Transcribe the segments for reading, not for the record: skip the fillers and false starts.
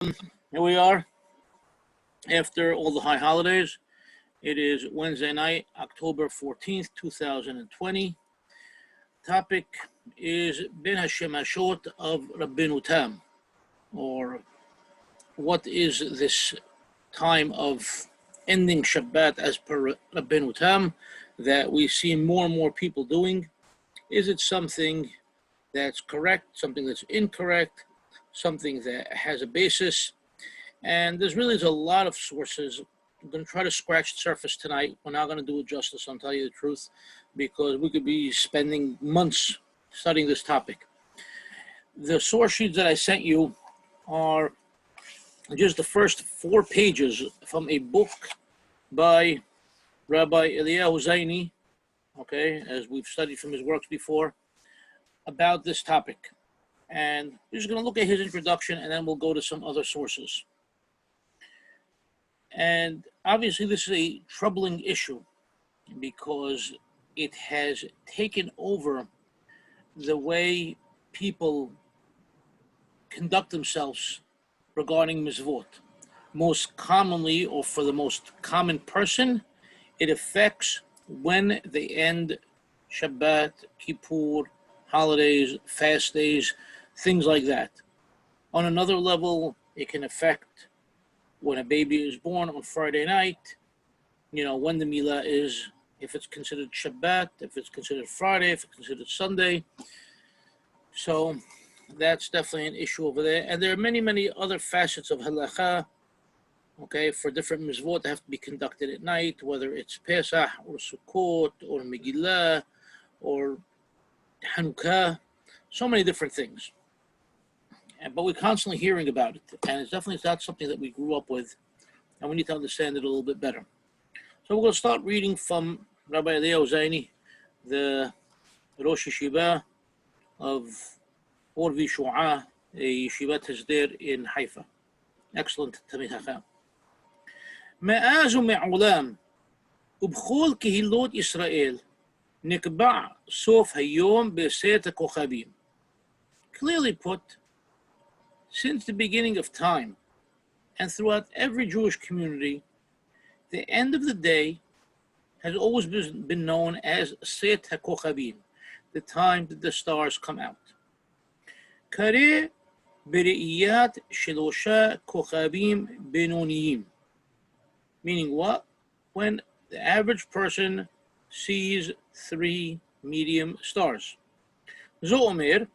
Here we are after all the high holidays. It is Wednesday night, October 14th, 2020. Topic is Ben Hashemashot of Rabbenu Tam, or what is this time of ending Shabbat as per Rabbenu Tam that we see more and more people doing? Is it something that's correct, something that's incorrect, something that has a basis? And there's a lot of sources. I'm going to try to scratch the surface tonight. We're not going to do it justice, I'll tell you the truth, because we could be spending months studying this topic. The source sheets that I sent you are just the first 4 pages from a book by Rabbi Eliyahu Zaini, okay, as we've studied from his works before, about this topic. And we're just going to look at his introduction, and then we'll go to some other sources. And obviously this is a troubling issue because it has taken over the way people conduct themselves regarding mitzvot. Most commonly, or for the most common person, it affects when they end Shabbat, Kippur, holidays, fast days, things like that. On another level, it can affect when a baby is born on Friday night, when the milah is, if it's considered Shabbat, if it's considered Friday, if it's considered Sunday. So that's definitely an issue over there. And there are many, many other facets of halakha, okay, for different mitzvot that have to be conducted at night, whether it's Pesach or Sukkot or Megillah or Hanukkah, so many different things. But we're constantly hearing about it, and it's definitely not something that we grew up with, and we need to understand it a little bit better. So we're going to start reading from Rabbi Eliyahu Zaini, the Rosh Yeshiva of Or Vishu'ah, a Yeshivat Hesder in Haifa. Excellent Tamid Hacham. מאז ומעולם ובכל קהילות ישראל נקבע סוף היום בעשרת הכוכבים. Clearly put, since the beginning of time and throughout every Jewish community, the end of the day has always been known as Set HaKochavim, the time that the stars come out. Kare Bere'iyat Shelosha Kochavim Benoniyim. Meaning what? When the average person sees 3 medium stars. Zo Omer,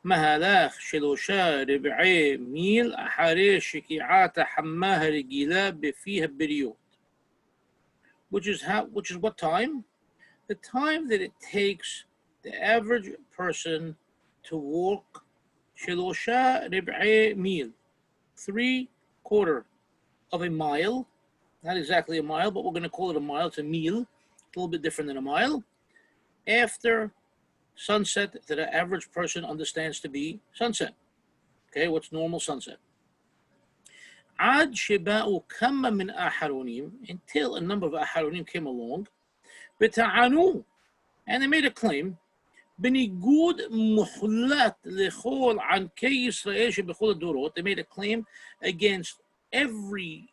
מהלך 3 רבעי מיל אחרי שקיעת החמה הרגילה בפי הבריות. Which is what time? The time that it takes the average person to walk 3 רבעי מיל, 3/4 of a mile, not exactly a mile, but we're going to call it a mile. It's a mil, a little bit different than a mile, after sunset that an average person understands to be sunset. Okay, what's normal sunset? عاد شباء كم من أحرونيم, until a number of أحرونيم came along, بتعنوا, and they made a claim, بنيجود محلات لخول عن كي إسرائيل شبخول الدورات. They made a claim against every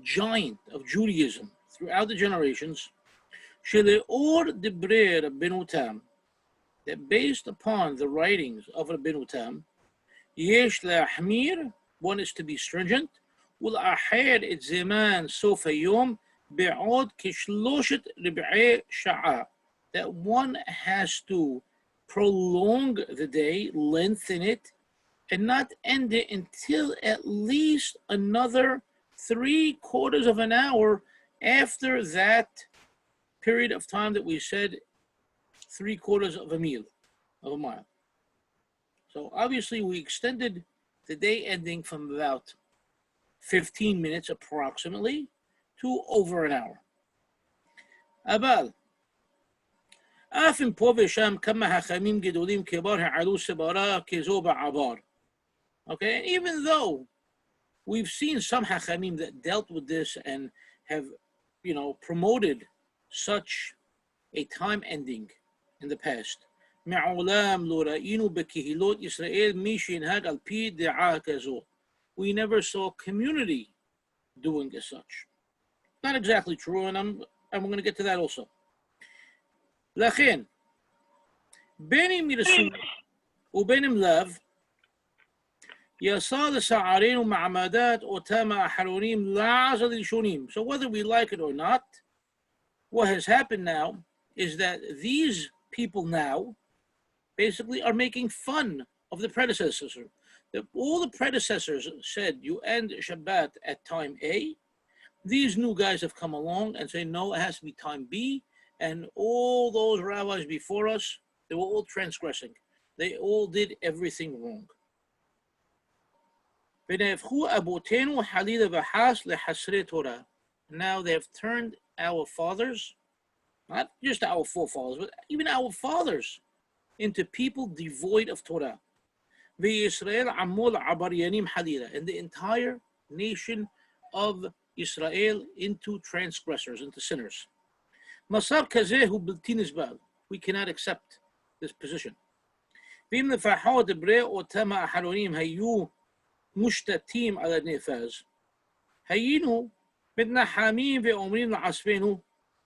giant of Judaism throughout the generations, שלאור דברי רבנו תם, that based upon the writings of Rabbenu Tam, yesh le'ahmir, one is to be stringent, ולאחר את זמן סוף היום בעוד כ3 רבעי שעה, that one has to prolong the day, lengthen it, and not end it until at least another 3/4 of an hour after that period of time that we said 3/4 of a mile. So obviously we extended the day ending from about 15 minutes approximately to over an hour. אבל אף אם פה ושם כמה חכמים גדולים כבר העלו סברה כזו בעבר. Okay, and even though we've seen some hakhamim that dealt with this and have, promoted such a time ending in the past. מעולם לא ראינו בקהילות ישראל מי שינהג על פי דעה כזו. we never saw community doing as such. Not exactly true, and we're going to get to that also. לכן, בין אם ירצו ובין אם לאו, יסע לשערינו מעמדת אותם האחרונים לעז הראשונים. So whether we like it or not, what has happened now is that these people now basically are making fun of the predecessors. All the predecessors said you end Shabbat at time A. These new guys have come along and say, no, it has to be time B. And all those rabbis before us, they were all transgressing. They all did everything wrong. Now they have turned our fathers, not just our forefathers, but even our fathers, into people devoid of Torah. And the entire nation of Israel into transgressors, into sinners. We cannot accept this position. היינו מתנחמים ואומרים לעצמנו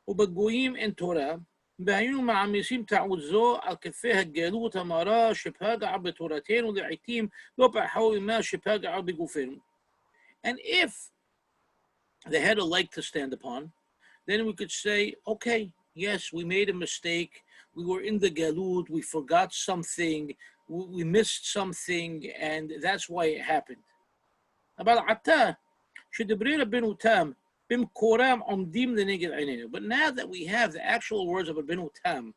ובגויים אין תורה והיינו מעמיסים טעות זו על כתפי הגלות המרה שפגעה בתורתנו לעתים לא פחו ממה שפגעה בגופנו. And if they had a leg to stand upon, then we could say, okay, yes, we made a mistake, we were in the galut, we forgot something, we missed something, and that's why it happened. אבל עתה שדברי רבנו תם במקורם עומדים לנגד עינינו. But now that we have the actual words of Rabbenu Tam,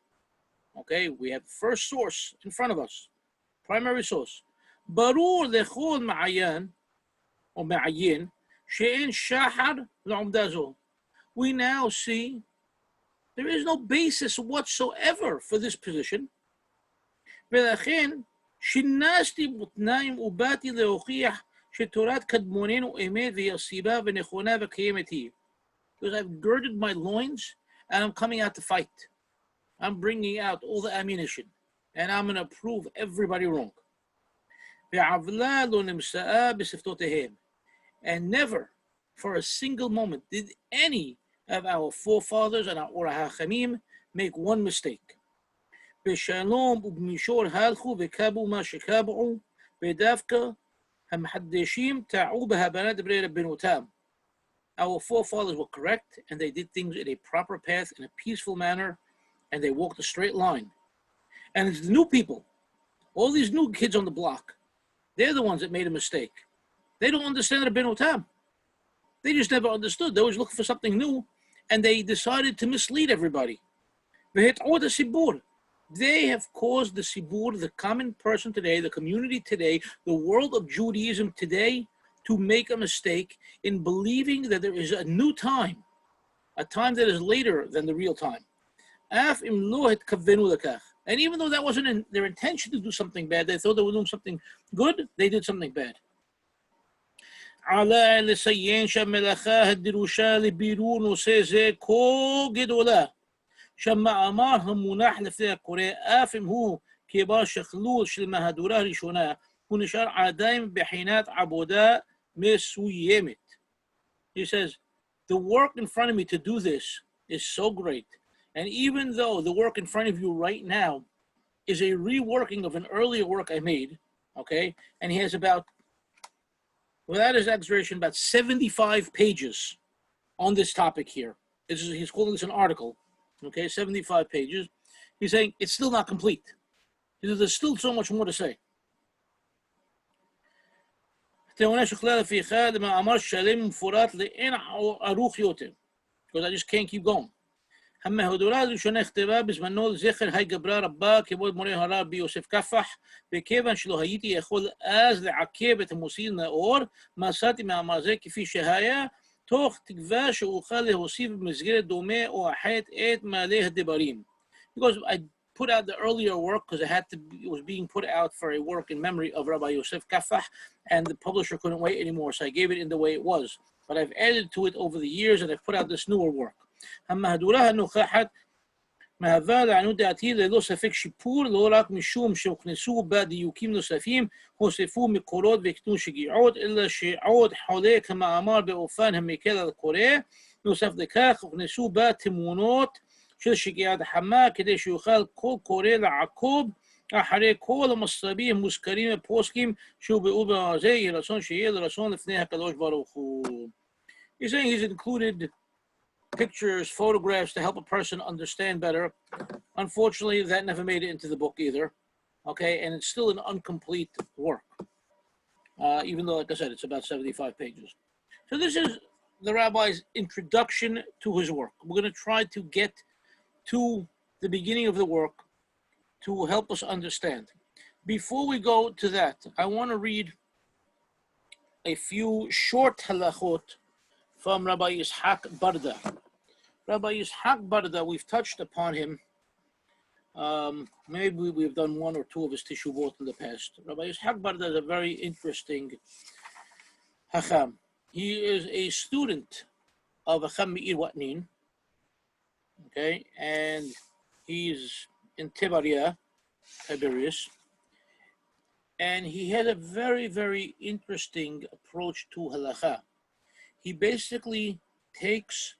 okay, we have the first source in front of us, primary source. ברור לכל מעיין או מעיין שאין שחר לעומדה זו. We now see there is no basis whatsoever for this position. ולכן שינסתי מותניים ובאתי להוכיח שתורת קדמוננו אמת ויציבה ונכונה וקיימת היא. Because I've girded my loins and I'm coming out to fight. I'm bringing out all the ammunition and I'm going to prove everybody wrong. ועוולה לא נמצאה בשפתותיהם. And never for a single moment did any of our forefathers and our hakhamim make one mistake. בשלום ובמישור הלכו וקבעו מה שקבעו ודווקא המחדשים טעו בהבנת דברי רבנו תם. Our forefathers were correct and they did things in a proper path, in a peaceful manner, and they walked a straight line. And it's the new people, all these new kids on the block, they're the ones that made a mistake. They don't understand Rabbenu Tam. They just never understood. They always looking for something new, and they decided to mislead everybody. They have caused the sibur, the common person today, the community today, the world of Judaism today, to make a mistake in believing that there is a new time, a time that is later than the real time. And even though that wasn't their intention to do something bad, they thought they were doing something good, they did something bad. עלי לציין שהמלאכה הדרושה לבירור נושא זה כה גדולה, שהמאמר המונח לפני הקורא, אף אם הוא כבר שכלול של מהדורה הראשונה, הוא נשאר עדיין בחינת עבודה מסוימת. He says, the work in front of me to do this is so great. And even though the work in front of you right now is a reworking of an earlier work I made, okay, and he has about, without his exaggeration, about 75 pages on this topic here. He's calling this an article, okay, 75 pages. He's saying it's still not complete. He says there's still so much more to say. Because I just can't keep going. המהדורה הראשונה נכתבה בזמנו לזכר הגברה רבה כבוד מורה הרב ביוסף כפח, וכיוון שלא הייתי יכול אז לעכב את המוסיל נאור, מצאתי מאמר זה כפי שהיה, תוך תקווה שאוכל להוסיף במסגרת דומה או אחת את מעלה הדברים. Because I put out the earlier work because it was being put out for a work in memory of Rabbi Yosef Kafach, and the publisher couldn't wait anymore, so I gave it in the way it was. But I've added to it over the years, and I've put out this newer work. המהדורה הנוכחת מהווה לעניות דעתי ללא ספק שיפור, לא רק משום שהוכנסו בה דיוקים נוספים, הוספו מקורות והקטנו שגיאות, אלא שעוד חולק המאמר באופן המקל על הקורא, נוסף לכך הוכנסו בה תמונות של שגיאת החמה, כדי שיוכל כל קורא לעקוב אחרי כל המסרים המוזכרים בפוסקים שהובאו בזה, יהי רצון שיהיה לרצון לפני הקדוש ברוך הוא. He's saying he's included pictures, photographs to help a person understand better. Unfortunately, that never made it into the book either. Okay, and it's still an incomplete work. Even though, like I said, it's about 75 pages. So this is the rabbi's introduction to his work. We're going to try to get to the beginning of the work to help us understand. Before we go to that, I want to read a few short halachot from Rabbi Yitzhak Barda. Rabbi Yitzhak Barda, we've touched upon him. Maybe we've done one or two of his teshuvot in the past. Rabbi Yitzhak Barda is a very interesting hacham. He is a student of Hacham Meir Watnin, okay, and he's in Tiberias, and he had a very, very interesting approach to halacha. He basically takes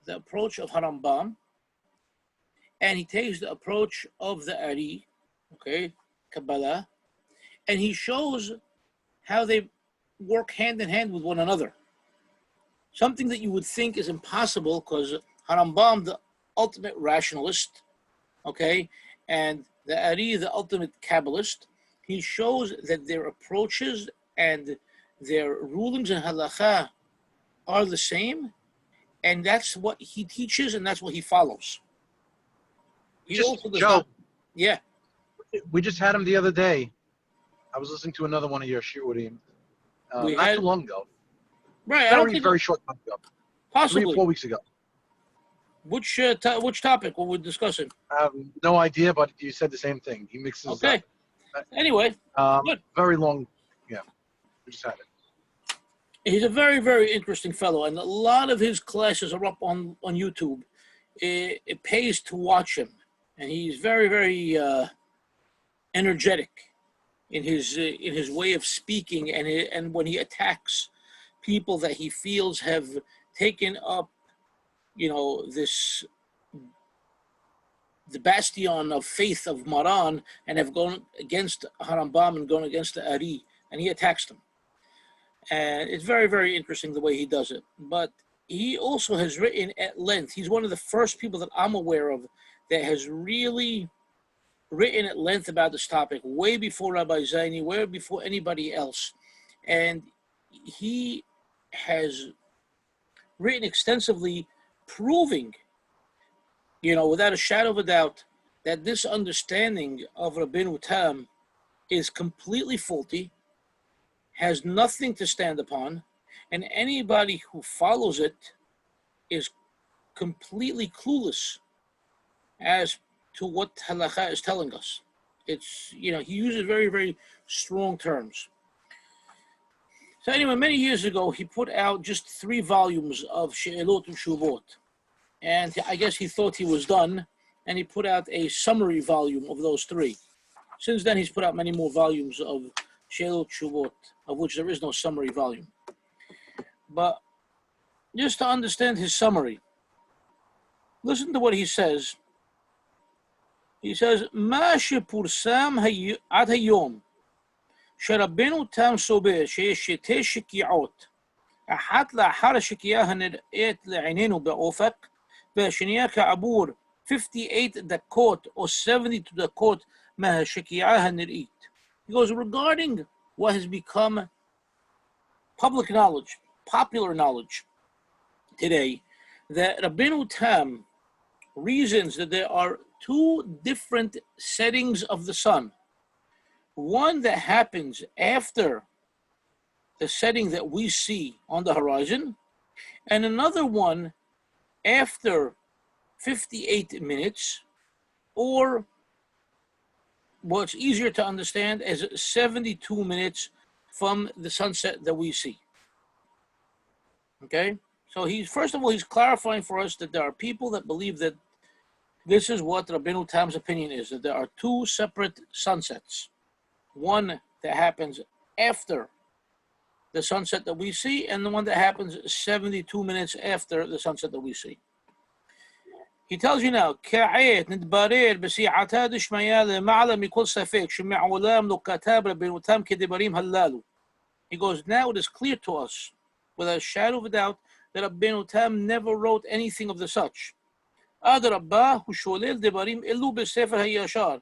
the approach of Harambam, and he takes the approach of the Ari, okay, Kabbalah, and he shows how they work hand in hand with one another. Something that you would think is impossible, because Harambam, the ultimate rationalist, okay, and the Ari, the ultimate Kabbalist, he shows that their approaches and their rulings in halacha are the same, and that's what he teaches, and that's what he follows. He also does not, yeah. We just had him the other day. I was listening to another one of your shiurim not too long ago. Right, Very short time ago. Possibly 3 or 4 weeks ago. Which topic were we discussing? No idea, but you said the same thing. He mixes okay. Anyway, good. Very long. Yeah, we just had it. He's a very, very interesting fellow, and a lot of his classes are up on YouTube. It pays to watch him, and he's very, very energetic in his way of speaking, and when he attacks people that he feels have taken up, the bastion of faith of Maran, and have gone against Harambam and gone against the Ari, and he attacks them. And it's very, very interesting the way he does it. But he also has written at length. He's one of the first people that I'm aware of that has really written at length about this topic, way before Rabbi Zaini, way before anybody else. And he has written extensively proving, without a shadow of a doubt, that this understanding of Rabbenu Tam is completely faulty, has nothing to stand upon, and anybody who follows it is completely clueless as to what halakha is telling us. It's, he uses very, very strong terms. So anyway, many years ago, he put out just 3 volumes of She'elot and Shuvot. And I guess he thought he was done, and he put out a summary volume of those 3. Since then, he's put out many more volumes of She'elot Shuvot, of which there is no summary volume. But just to understand his summary, listen to what he says. He says, מה שפורסם עד היום, שרבנו תם סובר שיש 2 שקיעות, אחת לאחר השקיעה הנראית לעינינו באופק, והשנייה כעבור 58 דקות או 72 דקות מהשקיעה הנראית. He goes, regarding what has become public knowledge, popular knowledge today, that Rabbenu Tam reasons that there are 2 different settings of the sun. One that happens after the setting that we see on the horizon, and another one after 58 minutes, or what's easier to understand as 72 minutes from the sunset that we see. Okay? So he's clarifying for us that there are people that believe that This is what Rabbenu Tam's opinion is, that there are two separate sunsets. One that happens after the sunset that we see, and the one that happens 72 minutes after the sunset that we see. He tells you now, كعيت نتبارير بسيعتا دشميال معلم يكون سفيك شمع علام لو كتاب ربنا تام كدباريم هلالو. He goes, now it is clear to us, without a shadow of a doubt, that Rabbenu Tam never wrote anything of the such. Ad Rabbah Husholel Debarim Ilu Besefer HaYashar.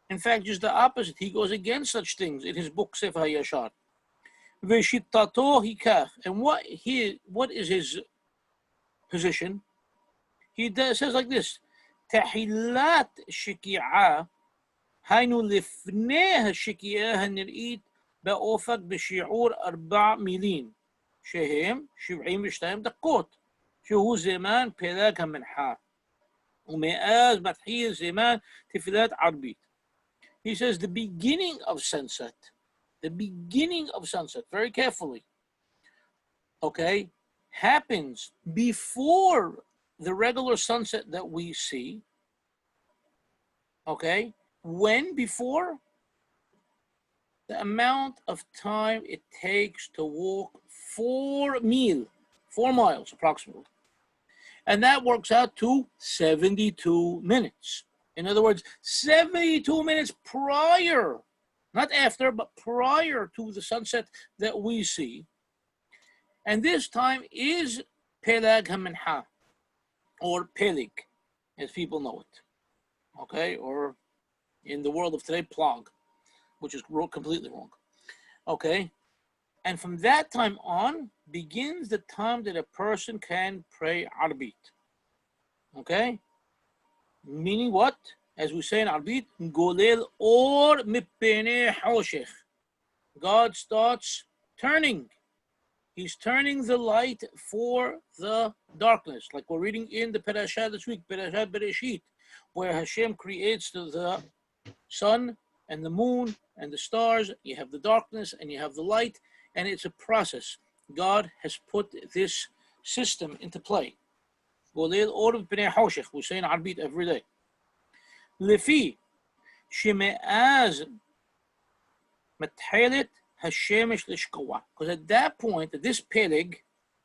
In fact, just the opposite. He goes against such things in his book Sefer HaYashar. Veshitato Hikach. And what is his position? He says like this: Tahilat Shiki'ah Hainu Lifneh Shiki'ah Hanir'it Ba'ofak B'shi'ur Arba' Milin Shehem 72 دقات שהוא זמן פלג המנחה ומאז מתחיל זמן תפילת ערבית. He says the beginning of sunset, very carefully, okay, happens before the regular sunset that we see. Okay, when before? The amount of time it takes to walk 4 miles approximately. And that works out to 72 minutes. In other words, 72 minutes prior, not after, but prior to the sunset that we see. And this time is Pelag HaMenha, or Pelig, as people know it. Okay, or in the world of today, Plag, which is completely wrong. Okay, and from that time on begins the time that a person can pray Arbit. Okay, meaning what? As we say in Arbit, Golel or Mipene Hoshech. God starts turning. He's turning the light for the darkness, like we're reading in the Parashah this week, Parashah Bereshit, where Hashem creates the sun and the moon and the stars. You have the darkness and you have the light, and it's a process. God has put this system into play. We say in Arbit every day. Lefi sheme'az mathalet hashemesh lishkawa. Because at that point, at this pelig,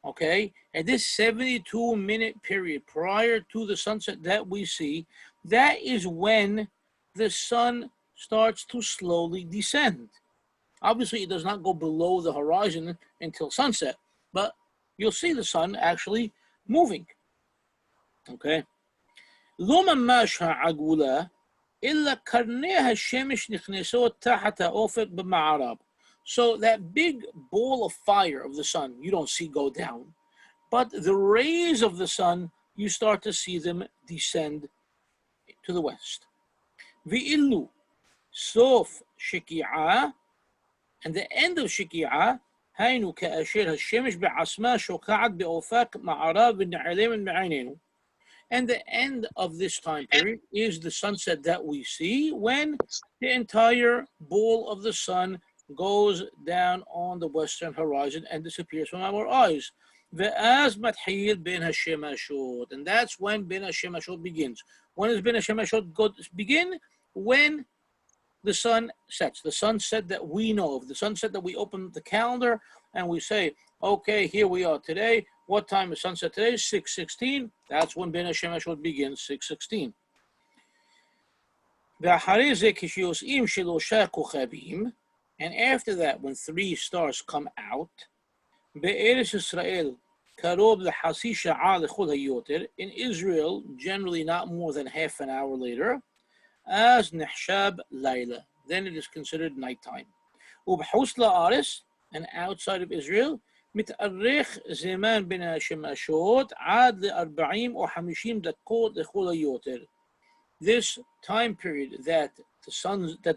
okay, at this 72-minute period prior to the sunset that we see, that is when the sun starts to slowly descend. Obviously, it does not go below the horizon until sunset, but you'll see the sun actually moving. Okay. לא ממש העגולה, אלא קרני השמש נכנסות תחת האופק במערב. So that big ball of fire of the sun, you don't see go down, but the rays of the sun, you start to see them descend to the west. ואילו סוף שקיעה, and the end of שקיעה, היינו כאשר השמש בעצמה שוקעת באופק מערב ונעלמת מעינינו. And the end of this time period is the sunset that we see when the entire ball of the sun goes down on the western horizon and disappears from our eyes. ואז מתחיל בין השמשות, and that's when בין השמשות begins. When does בין השמשות begin? When the sun sets, the sunset that we know of, the sunset that we open the calendar and we say, okay, here we are today. What time is sunset today? 6:16. That's when בין השמשות begins, 6:16. ואחרי זה כשיוצאים שלושה כוכבים, and after that, when 3 stars come out, בארץ ישראל קרוב לחצי שעה לכל היותר, in Israel, generally not more than half an hour later, אז נחשב לילה. Then it is considered nighttime. ובחוץ לארץ, and outside of Israel, מתארך זמן בין השמשות עד ל-40 או 50 דקות לכל היותר. This time period that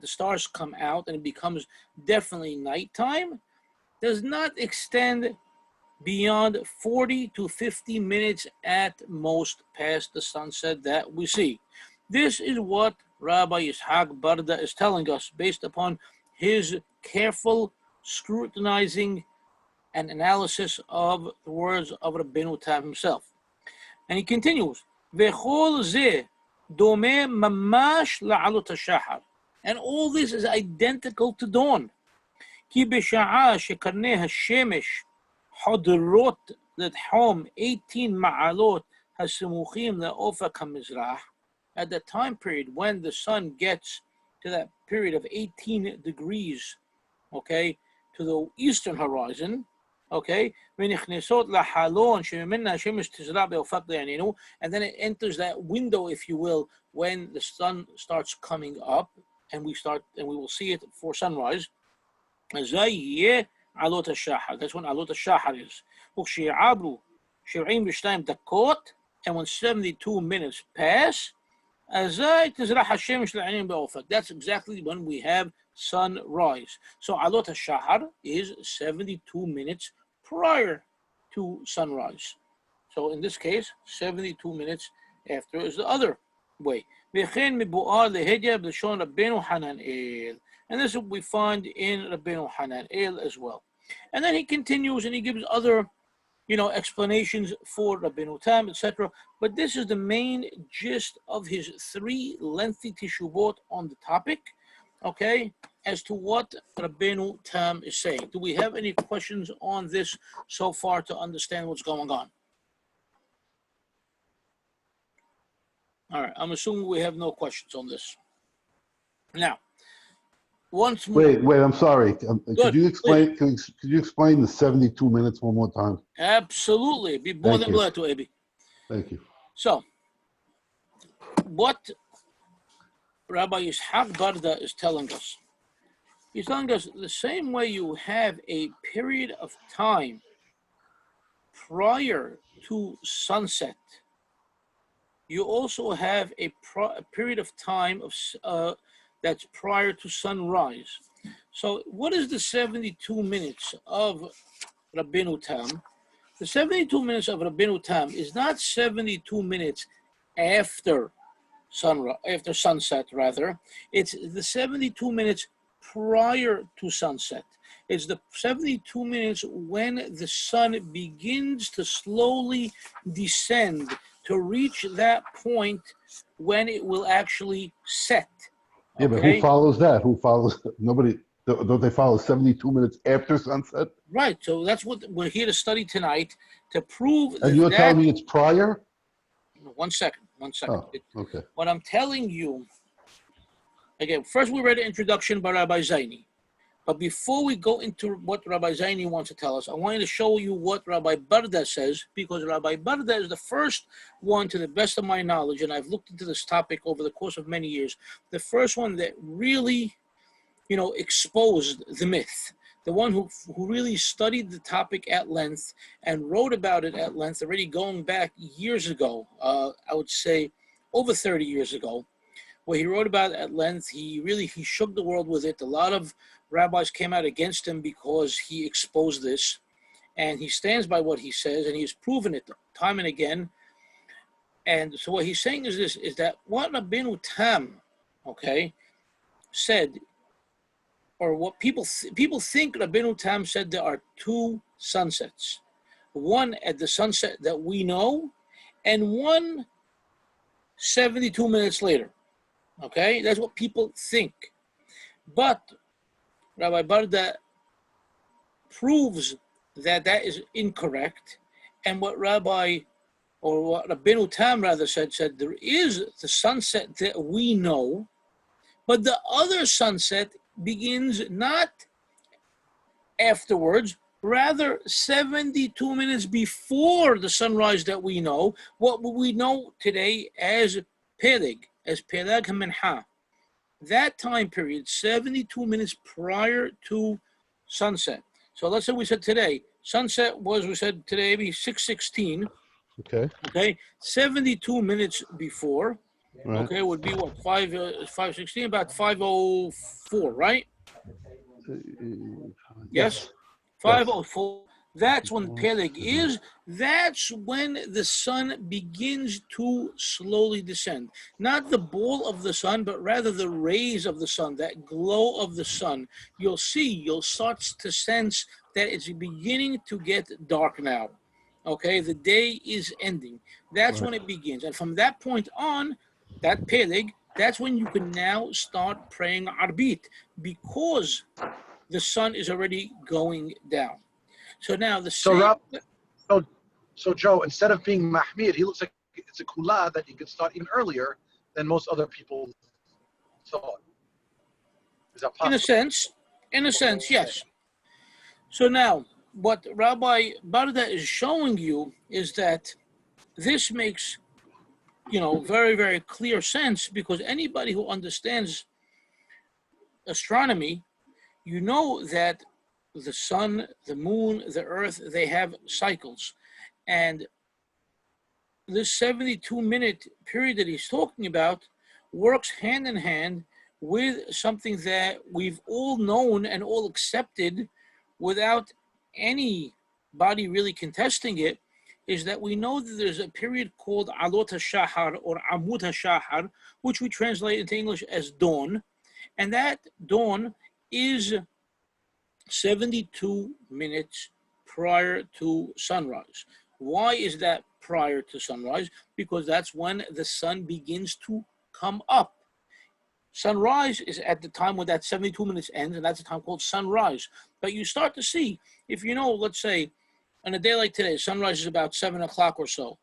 the stars come out and it becomes definitely nighttime does not extend beyond 40 to 50 minutes at most past the sunset that we see. This is what Rabbi Yitzhak Barda is telling us based upon his careful scrutinizing and analysis of the words of Rabbenu Tam himself. And he continues, וכל זה דומה ממש לעלות השחר. And all this is identical to dawn. כי בשעה שקרני השמש חודרות לחום 18 מעלות הסמוכים לאופק המזרח, at the time period when the sun gets to that period of 18 degrees, okay, to the eastern horizon, okay, ונכנסות לחלון שממנה השמש תזרע באופק לענינו, and then it enters that window, if you will, when the sun starts coming up, and we will see it for sunrise. אזי יהיה עלות השחר. That's when עלות השחר is. וכשיעברו 72 דקות, and when 72 minutes pass, אזי תזרח השמש לענינו באופק. That's exactly when we have sunrise. So עלות השחר is 72 minutes prior to sunrise. So in this case, 72 minutes after is the other way. וכן מבואר להדיא בלשון רבנו חננאל. And this is what we find in Rabbenu Hananel as well. And then he continues and he gives other, explanations for Rabbenu Tam, etc. But this is the main gist of his 3 lengthy teshuvot on the topic, okay, as to what Rabbenu Tam is saying. Do we have any questions on this so far to understand what's going on? All right, I'm assuming we have no questions on this. Now, once more. Wait, I'm sorry. Could you explain the 72 minutes one more time? Absolutely. Be more than glad to, Abi. Thank you. So, what Rabbi Yishak Barda is telling us, he's telling us the same way you have a period of time prior to sunset, you also have a period of time of that's prior to sunrise. So what is the 72 minutes of Rabbenu Tam? The 72 minutes of Rabbenu Tam is not 72 minutes after sunset, rather. It's the 72 minutes prior to sunset. It's the 72 minutes when the sun begins to slowly descend to reach that point when it will actually set. Yeah, but who follows that? Nobody, don't they follow 72 minutes after sunset? Right, so that's what we're here to study tonight, to prove and you're telling me it's prior? One second. Oh, okay. What I'm telling you, again, first we read an introduction by Rabbi Zaini. But before we go into what Rabbi Zaini wants to tell us, I wanted to show you what Rabbi Barda says, because Rabbi Barda is the first one, to the best of my knowledge, and I've looked into this topic over the course of many years, the first one that really, exposed the myth, the one who really studied the topic at length and wrote about it at length, already going back years ago, I would say over 30 years ago, where he wrote about it at length. He shook the world with it. A lot of rabbis came out against him because he exposed this, and he stands by what he says, and he's proven it time and again. And so what he's saying is this, is that what Rabbenu Tam, said, or what people think Rabbenu Tam said, there are 2 sunsets. One at the sunset that we know, and one 72 minutes later. Okay, that's what people think. But Rabbi Barda proves that that is incorrect. And what Rabbenu Tam rather said there is the sunset that we know, but the other sunset begins not afterwards, rather 72 minutes before the sunrise that we know, what we know today as Peleg HaMenha. That time period, 72 minutes prior to sunset. So let's say we said today, sunset was, we said today, maybe 6:16. Okay. 72 minutes before. Right. Okay, would be what, 5:16, about 5:04, right? Yes. 5:04. That's when Peleg is. That's when the sun begins to slowly descend. Not the ball of the sun, but rather the rays of the sun, that glow of the sun. You'll start to sense that it's beginning to get dark now. Okay, the day is ending. That's when it begins. And from that point on, that pelig, that's when you can now start praying arbit, because the sun is already going down. So now the So same. Rob, so Joe, instead of being Mahmir, he looks like it's a kula that you could start even earlier than most other people thought. Is that possible? In a sense, yes. So now, what Rabbi Barda is showing you is that this makes, very, very clear sense, because anybody who understands astronomy, you know that the sun, the moon, the earth, they have cycles. And this 72-minute period that he's talking about works hand in hand with something that we've all known and all accepted without anybody really contesting it, is that we know that there's a period called Alot HaShahar or Amud HaShahar, which we translate into English as dawn. And that dawn is 72 minutes prior to sunrise. Why is that prior to sunrise? Because that's when the sun begins to come up. Sunrise is at the time when that 72 minutes ends, and that's a time called sunrise. But you start to see, if let's say, on a day like today, sunrise is about 7 o'clock or so.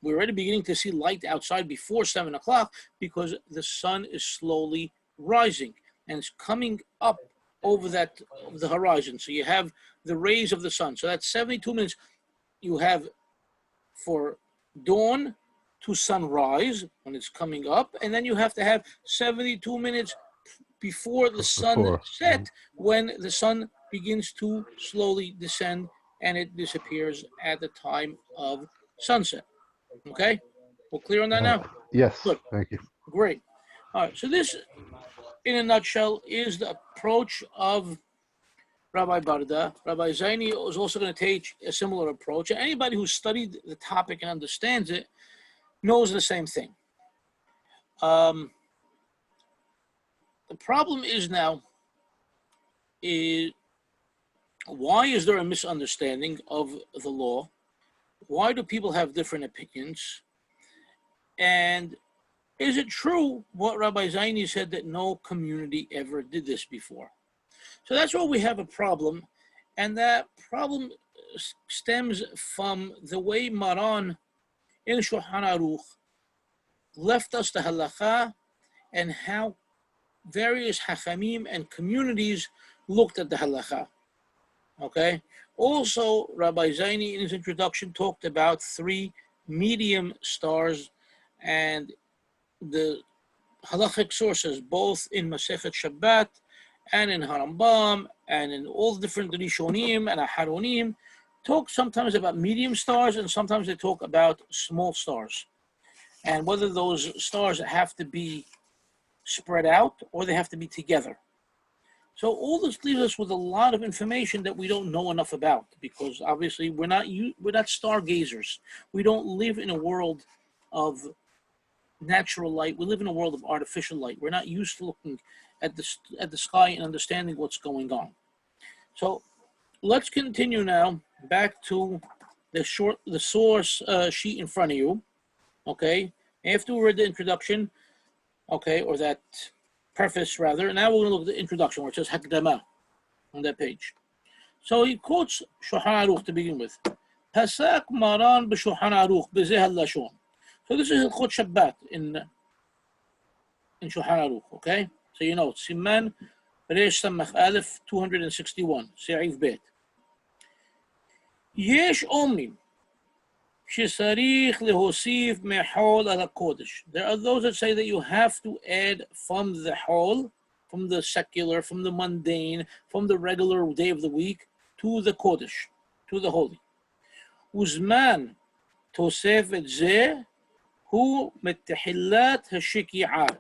We're already beginning to see light outside before 7 o'clock, because the sun is slowly rising and it's coming up over the horizon. So you have the rays of the sun. So that's 72 minutes you have for dawn to sunrise when it's coming up, and then you have to have 72 minutes before the sun set, when the sun begins to slowly descend and it disappears at the time of sunset. Okay? We're clear on that now? Yes. Good. Thank you. Great. All right. So this, in a nutshell, is the approach of Rabbi Barda. Rabbi Zaini is also going to take a similar approach. And anybody who studied the topic and understands it knows the same thing. The problem is now, why is there a misunderstanding of the law? Why do people have different opinions? And is it true what Rabbi Zaini said, that no community ever did this before? So that's where we have a problem. And that problem stems from the way Maran in Shulchan Aruch left us the halakha, and how various hakhamim and communities looked at the halakha. Okay. Also, Rabbi Zaini in his introduction talked about 3 medium stars, and the halachic sources, both in Masechet Shabbat and in Harambam and in all the different Rishonim and Aharonim, talk sometimes about medium stars, and sometimes they talk about small stars, and whether those stars have to be spread out or they have to be together. So all this leaves us with a lot of information that we don't know enough about, because obviously we're not stargazers. We don't live in a world of natural light. We live in a world of artificial light. We're not used to looking at the sky and understanding what's going on. So let's continue now back to the source sheet in front of you. Okay, after we read the introduction, okay, or that preface rather, now we're going to look at the introduction where it says Hakdama on that page. So he quotes Shulchan Aruch to begin with. Pasak Maran b'Shulchan Aruch b'zeh ha'lashon. So this is Hilchot Shabbat in Shulchan Aruch, okay? So you know, Siman Resh Samach Aleph 261, Se'if Bet. Yesh Omrim Shesarich lehosif mehol al hakodesh. There are those that say that you have to add from the hol, from the secular, from the mundane, from the regular day of the week, to the kodesh, to the holy. Uzman tosef et zeh hu metahillat hashiki'ah.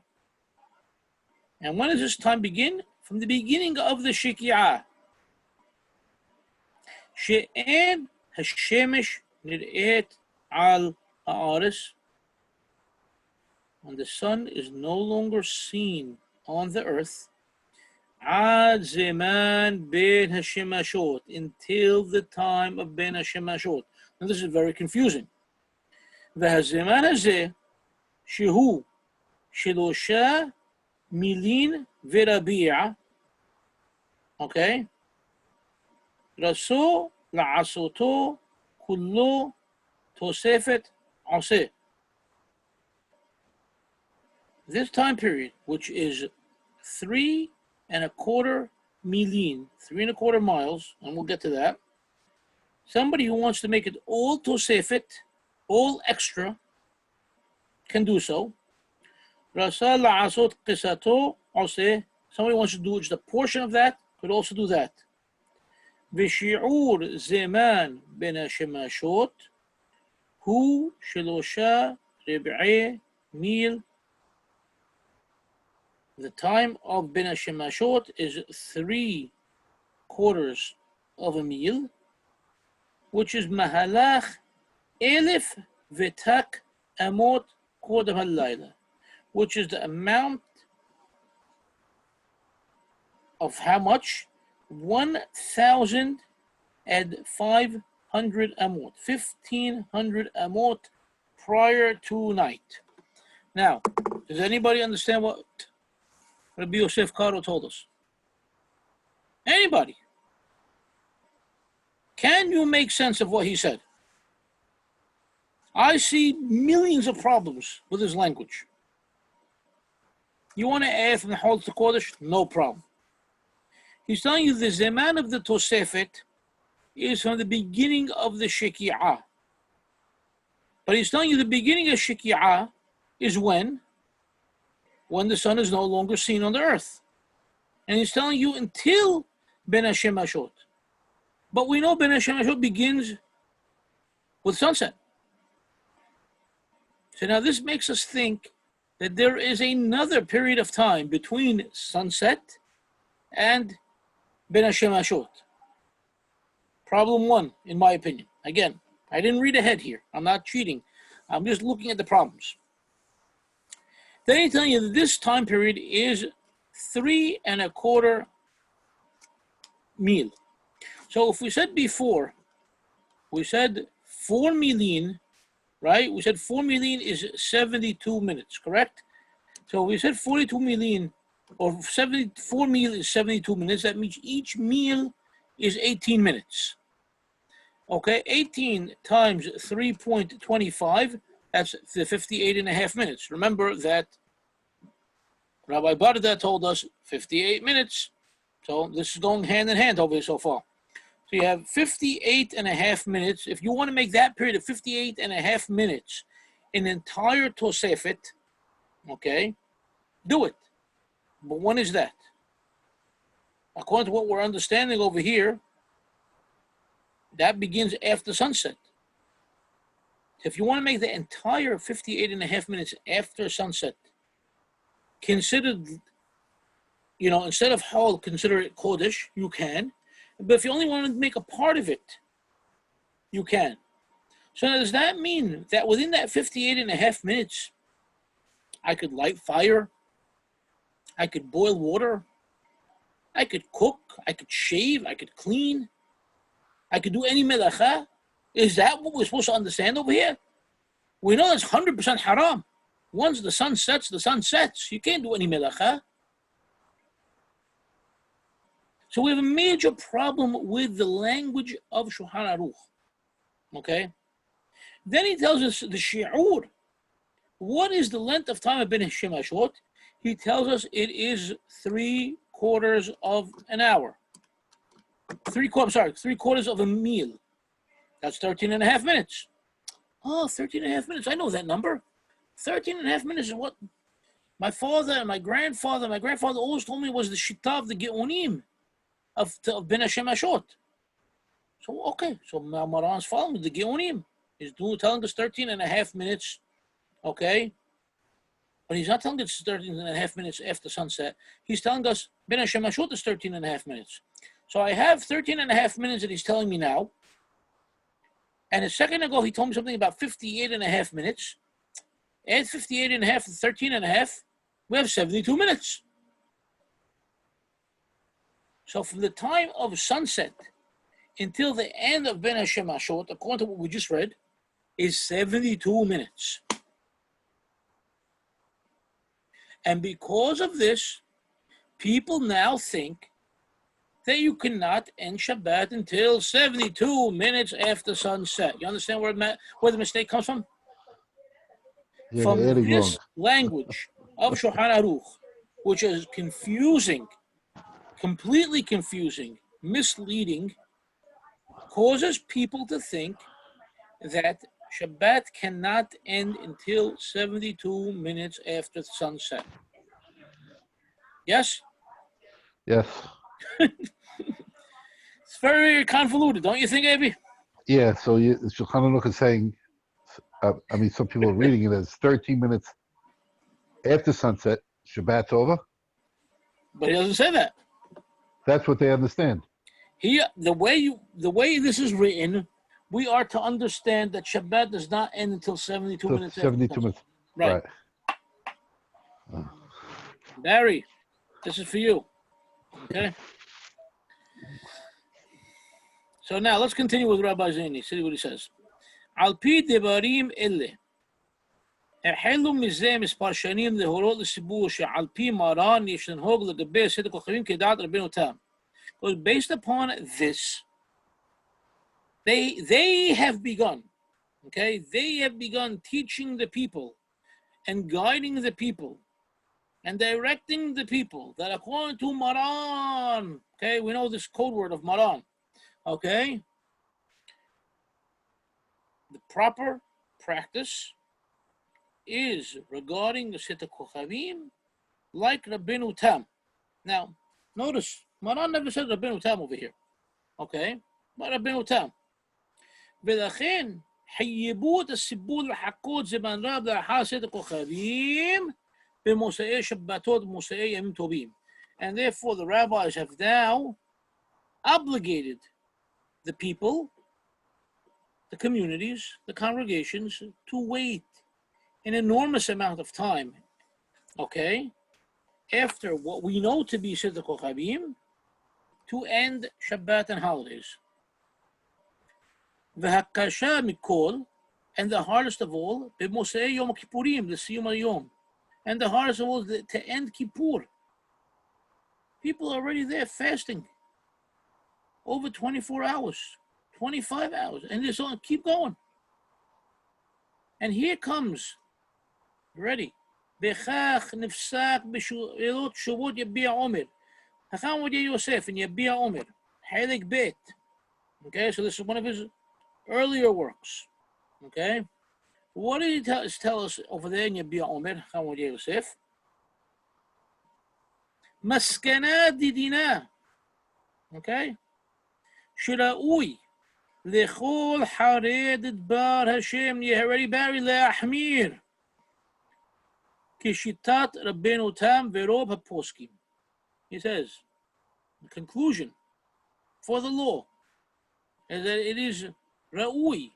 And when does this time begin? From the beginning of the shiki'ah. She'en hashemesh nir'et al ha'aretz, when the sun is no longer seen on the earth, عاد زمان بين هالشماشot, until the time of بين هالشماشot. Now this is very confusing. והזמן הזה שהוא 3 מילין ורביע, okay? רצו לעשותו כולו תוספת עושה. This time period, which is 3¼ milin, 3¼ miles, and we'll get to that. Somebody who wants to make it all tosefet, all extra, can do so. Rasa la'asot qisato ose. Somebody wants to do just a portion of that, could also do that. V'shi'ur zeman ben hashemashot hu 3 rib'ei mil. The time of Ben Hashemashot is 3/4 of a meal, which is Mahalach 1000 v'tak amot kodam halayla, which is the amount of how much? 1,500 amot, 1,500 amot prior to night. Now, does anybody understand what Rabbi Yosef Karo told us? Anybody? Can you make sense of what he said? I see millions of problems with his language. You want to add from the Hol to Kodesh? No problem. He's telling you the Zeman of the Tosefet is from the beginning of the Sheki'ah. But he's telling you the beginning of Sheki'ah is when the sun is no longer seen on the earth. And he's telling you until Ben Hashemashot. But we know Ben Hashemashot begins with sunset. So now this makes us think that there is another period of time between sunset and Ben Hashemashot. Problem 1, in my opinion. Again, I didn't read ahead here. I'm not cheating. I'm just looking at the problems. Then he's telling you that this time period is 3¼ meal. So if we said before, we said 4 milin, right? We said 4 milin is 72 minutes, correct? So we said 42 milin, or 74 meal is 72 minutes. That means each meal is 18 minutes. Okay, 18 times 3.25, that's the 58.5 minutes. Remember that Rabbi Barda told us 58 minutes. So this is going hand in hand over here so far. So you have 58.5 minutes. If you want to make that period of 58.5 minutes an entire Tosefet, okay, do it. But when is that? According to what we're understanding over here, that begins after sunset. If you want to make the entire 58.5 minutes after sunset, considered, instead of Hol, consider it Kodesh, you can. But if you only want to make a part of it, you can. So now, does that mean that within that 58.5 minutes, I could light fire, I could boil water, I could cook, I could shave, I could clean, I could do any melacha? Is that what we're supposed to understand over here? We know that's 100% haram. Once the sun sets, the sun sets. You can't do any melacha. So we have a major problem with the language of Shulchan Aruch. Okay? Then he tells us the shi'ur. What is the length of time of Ben Hashemashot? He tells us it is 3/4 of an hour. 3/4 of a meal. That's 13.5 minutes. Oh, 13.5 minutes. I know that number. 13.5 minutes is what my father and my grandfather always told me was the shita of the Geonim of Ben Hashemashot. So, okay. So Maran's following the Geonim. He's telling us 13.5 minutes. Okay. But he's not telling us 13.5 minutes after sunset. He's telling us Ben Hashemashot is 13.5 minutes. So I have 13.5 minutes that he's telling me now. And a second ago, he told me something about 58.5 minutes. Add 58.5 to 13.5, we have 72 minutes. So from the time of sunset until the end of Ben Hashem Hashot, according to what we just read, is 72 minutes. And because of this, people now think that you cannot end Shabbat until 72 minutes after sunset. You understand where the mistake comes from? Yeah, From they're adding this wrong. language of Shulchan Aruch, which is confusing, completely confusing, misleading, causes people to think that Shabbat cannot end until 72 minutes after sunset. Yes? Yes. It's very convoluted, don't you think, Abby? Yeah, so Shulchan Aruch is saying, some people are reading it as 13 minutes after sunset, Shabbat's over. But he doesn't say that. That's what they understand. The way this is written, we are to understand that Shabbat does not end until 72 So minutes 72 after minutes. Right. Barry, this is for you. Okay? So now let's continue with Rabbi Zaini. See what he says. Al pi devarim elle. החלו מזה מספר שנים להורות לציבור שעל פי מרן יש לנהוג לגבי סדר כוכבים כדעת רבנו תם. Because based upon this, they have begun, okay? They have begun teaching the people and guiding the people and directing the people that according to Maran, okay? We know this code word of Maran, okay? The proper practice is regarding the Seta Kochavim like Rabbenu Tam. Now, notice, Maran never said Rabbenu Tam over here, okay? But Rabbenu Tam. ולכן חייבו את הסיפור לחכות זמן רב לאחר סדר כוכבים במוצאי שבתות ומוצאי ימים טובים. And therefore the rabbis have now obligated the people, the communities, the congregations to wait an enormous amount of time, okay, after what we know to be Seder Kochavim to end Shabbat and holidays. והקשה מכל, and the hardest of all, במוצאי יום הכיפורים, לסיום היום. And the hardest of all is to end Kippur. People are already there fasting. Over 24 hours, 25 hours, and this on keep going. And here comes, ready, בכך נפסק בשאלות תשובות יביע עומר. חכם עובדיה יוסף in יביע עומר, חלק ב'. Okay, so this is one of his earlier works. Okay, what did he tell us over there in Yabia Omer, Hamad Yosef? Maskana didina. Okay, Shiraui lechol hared bar Hashem Yeharedi Bari le'achmir kishitat Rabbenu Tam verob haposkim. He says, the conclusion for the law is that it is Ra'ui.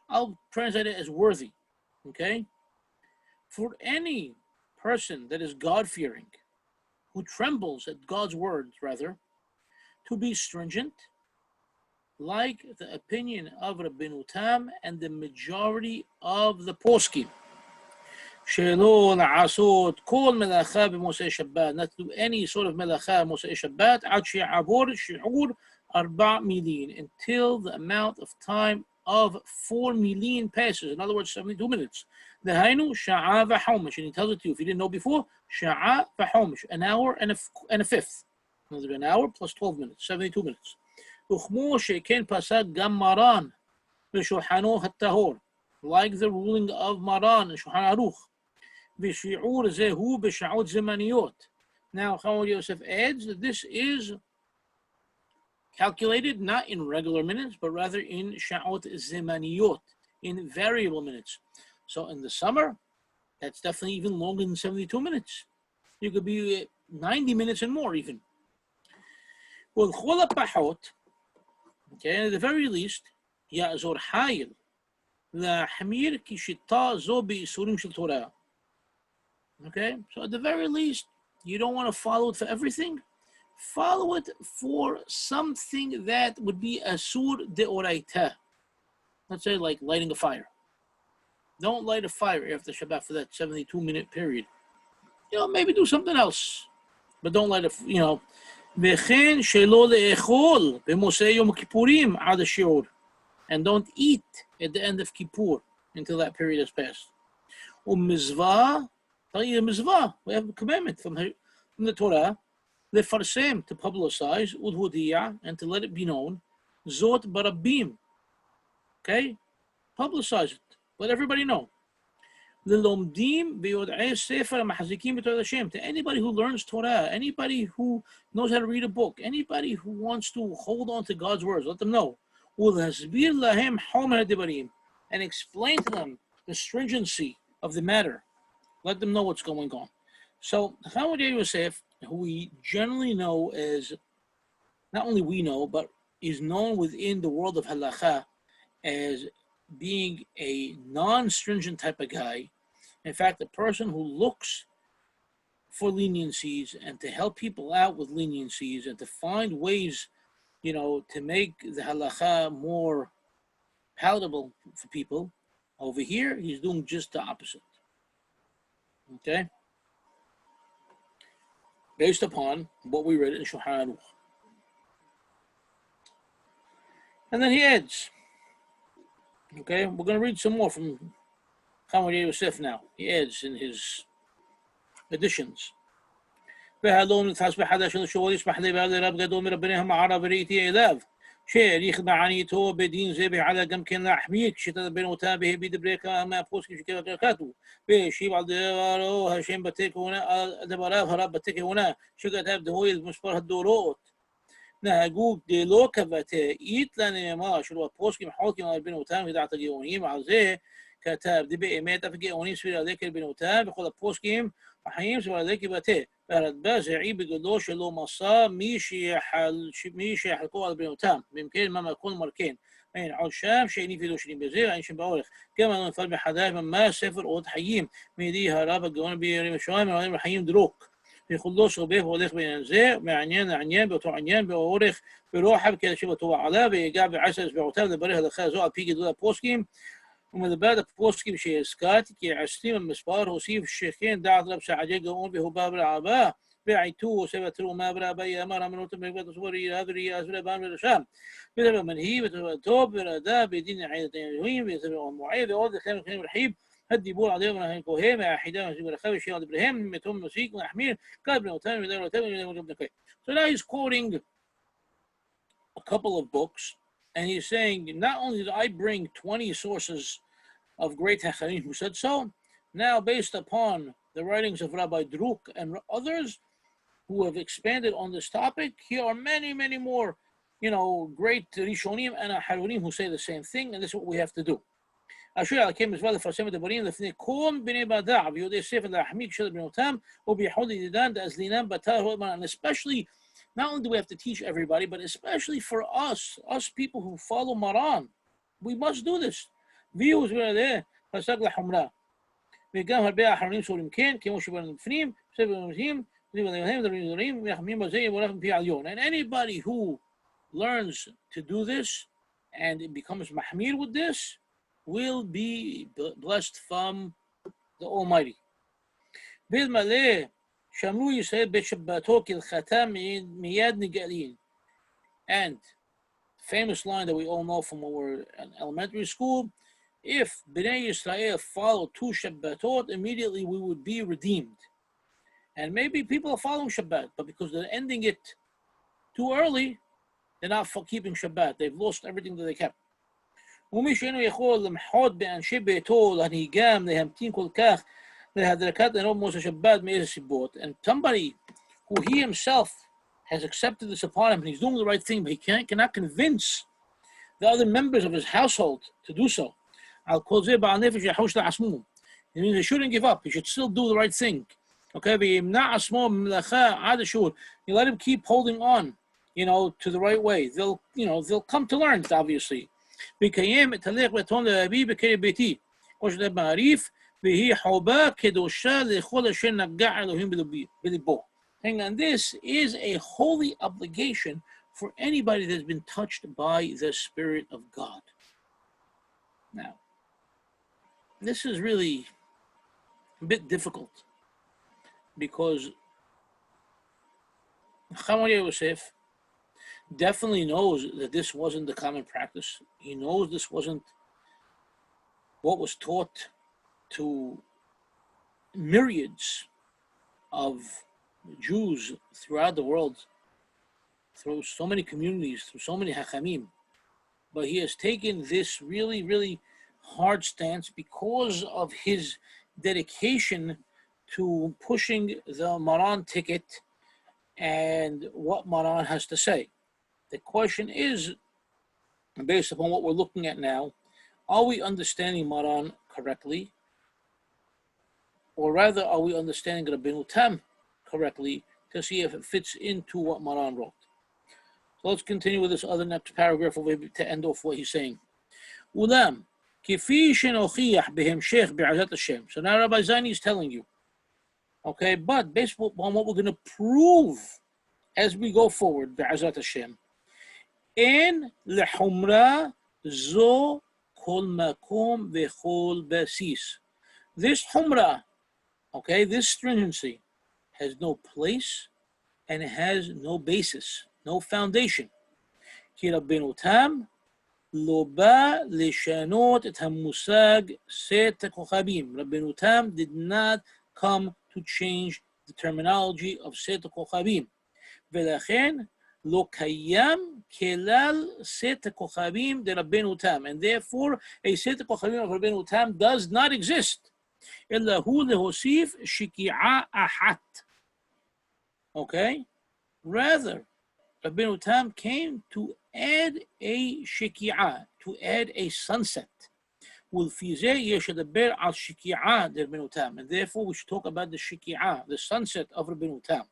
I'll translate it as worthy, okay? For any person that is God-fearing, who trembles at God's words, rather, to be stringent, like the opinion of Rabbenu Tam and the majority of the poskim. Shelo la'asot kol melacha b'mosei Shabbat, not to do any sort of melacha b'mosei Shabbat, ad she'avor shi'ur arba milin, until the amount of time of 4 milin passes. In other words, 72 minutes. The hainu sha'a v'homish, and he tells it to you if you didn't know before. Sha'a v'homish, an hour and a fifth. An hour plus 12 minutes, 72 minutes. Uchmo she'ken pasad gam Maran v'shulchano hattahor, like the ruling of Maran and Shulchan Aruch. V'shi'ur zehu b'sha'ot zemaniyot. Now, Hamad Yosef adds that this is calculated not in regular minutes, but rather in sha'ot zemaniyot, in variable minutes. So in the summer, that's definitely even longer than 72 minutes. You could be 90 minutes and more even. Well, chol ha'pachot, okay, at the very least, ya'zor hayil la'hamir kishita zo be'isurim shel Torah. Okay, so at the very least, you don't want to follow it for everything. follow it for something that would be asur deoraita. Let's say like lighting a fire. Don't light a fire after Shabbat for that 72-minute period. Maybe do something else. But don't light a, וכן שלא לאכול במוצאי יום הכיפורים עד השיעור. And don't eat at the end of Kippur until that period has passed. ומזווה, we have a commandment from the Torah, לפרסם, to publicize, ולהודיע, and to let it be known, זאת ברבים. Okay? Publicize it. Let everybody know. ללומדים ויודעי ספר המחזיקים בתורת השם. To anybody who learns Torah, anybody who knows how to read a book, anybody who wants to hold on to God's words, let them know. ולהסביר להם חומר הדברים, and explain to them the stringency of the matter. Let them know what's going on. So, Chacham Yosef, who we generally know as, not only we know, but is known within the world of halakha as being a non-stringent type of guy. In fact, a person who looks for leniencies and to help people out with leniencies and to find ways, to make the halakha more palatable for people. Over here, he's doing just the opposite. Okay? Based upon what we read in Shulchan Aruch. And then he adds, okay, we're going to read some more from Chacham Yosef now. He adds in his additions. והלום נתפס בחדש של שואל ישמח לבעל לרב גדול מרבניהם הערב וראיתי אליו שהריך בעניתו בדין זה ועלה גם כן להחמיר כשתדבר אותה בדברי כמה הפוסקים שכתבו והשיב על דברו השם בתי כהונה על דבריו הרב בתי כהונה שכתב דהוי במספר הדורות נהגו דלא כבתאית לנאמר שלו הפוסקים חולקים על רבנו תם ודעת הגאונים על זה כתב דבאמת אף גאונים סביר עלי כרבנו תם וכל הפוסקים החיים סביר עלי כבתה והרדב"א זעי בגודלו שלא מסע מי שיחלקו על רבנו תם במקרה מה כל מרכן אין עוד שם שאיני פידו שנים בזה אין שם באורך גם אני נפל מחדש ממש ספר עוד חיים מידי הרב הגאון בירים השועיים הרבים לחיים דרוק וכולו סובב והולך בעניין זה מעניין לעניין באותו עניין באורך ברוחב כדי שבתו עלה ויגע בעשר אצבעותיו לברך הלכה זו על פי גדול הפוסקים ומדבר הפוסקים שהזכרתי כי עשרים המספר הוסיף שכן דעת רב סעדיה גאון והובא ברעבה ועיתו עושה בתרומה ברעבה אמר אמנות במקבת הסבורי ראי אז ורבן ורשם ודבר מנהיב ותורתו ורדה בדין עדת אלוהים ותבר המועד ועוד לכם לכם רחיב الديبور عليهم من الكوهين وحيدان وسيب الخبر الشيء على إبراهيم متهم مسيك ونحمير قابل وتاني ودار وتاني ودار وتاني. So now he's quoting a couple of books and he's saying not only did I bring 20 sources of great hakhamim who said so, now based upon the writings of Rabbi Druk and others who have expanded on this topic, here are many, many more, great Rishonim and Harunim who say the same thing, and this is what we have to do. أشير على كلمة زوال فرسمة دبرين لفني كون بني بدع بيودي سيف الأحميك شد بن وتام وبيحول الدان دأزلينان بتاه and especially not only do we have to teach everybody but especially for us people who follow Maran we must do this views ولا فسقل حمراء بيجام هربيع حرمين سولم كان كم وش بين الفنيم سبب المسيم دريم يحميم زي ولكن في عيون and anybody who learns to do this and it becomes mahmir with this will be blessed from the Almighty. بالملء شملوا يسير بشباتو كالختام مياد نقالين. And famous line that we all know from when we were in elementary school, if Bnei Yisrael followed 2 Shabbatot, immediately we would be redeemed. And maybe people are following Shabbat, but because they're ending it too early, they're not keeping Shabbat. They've lost everything that they kept. ומי שאינו יכול למחות באנשי ביתו להנהיגם להמתין כל כך להדרקת עינו במוצאי שבת מאיזה סיבות, and somebody who he himself has accepted this upon him and he's doing the right thing but he cannot convince the other members of his household to do so. על כל זה בעל נפש יחוש לעצמו. It means he shouldn't give up, he should still do the right thing. Okay, וימנע עצמו ממלאכה עד השיעור. You let him keep holding on, to the right way. They'll come to learn, obviously. بكيام تليق بتون لأبي بكي بيتي وجد معريف به حوبا كدوشا لخول شيء نجع لهم بلبو And this is a holy obligation for anybody that's been touched by the Spirit of God. Now, this is really a bit difficult because Chaim Yosef definitely knows that this wasn't the common practice. He knows this wasn't what was taught to myriads of Jews throughout the world, through so many communities, through so many hakhamim. But he has taken this really, really hard stance because of his dedication to pushing the Maran ticket and what Maran has to say. The question is, based upon what we're looking at now, are we understanding Maran correctly? Or rather, are we understanding Rabbenu Tam correctly to see if it fits into what Maran wrote? So let's continue with this other next paragraph to end off what he's saying. Ulam, kifi shenochiach behemshech be'azat Hashem. So now Rabbi Zaini is telling you, okay, but based on what we're going to prove as we go forward, be'azat Hashem, en lehumra zo kol makom vechol basis. This humra, okay, this stringency has no place and it has no basis, no foundation. Ki Rabbenu Tam lo ba lishanot et hamusag set kochabim. Rabbenu Tam did not come to change the terminology of set kochabim. Velachen lo kayam kelal set kochabim de Rabbenu Tam, and therefore a set kochabim of Rabbenu Tam does not exist. Illa hu lehosif shiki'a ahat. Okay, rather, Rabbenu Tam came to add a shiki'ah, to add a sunset. And therefore we should talk about the shiki'ah, the sunset of Rabbenu Tam.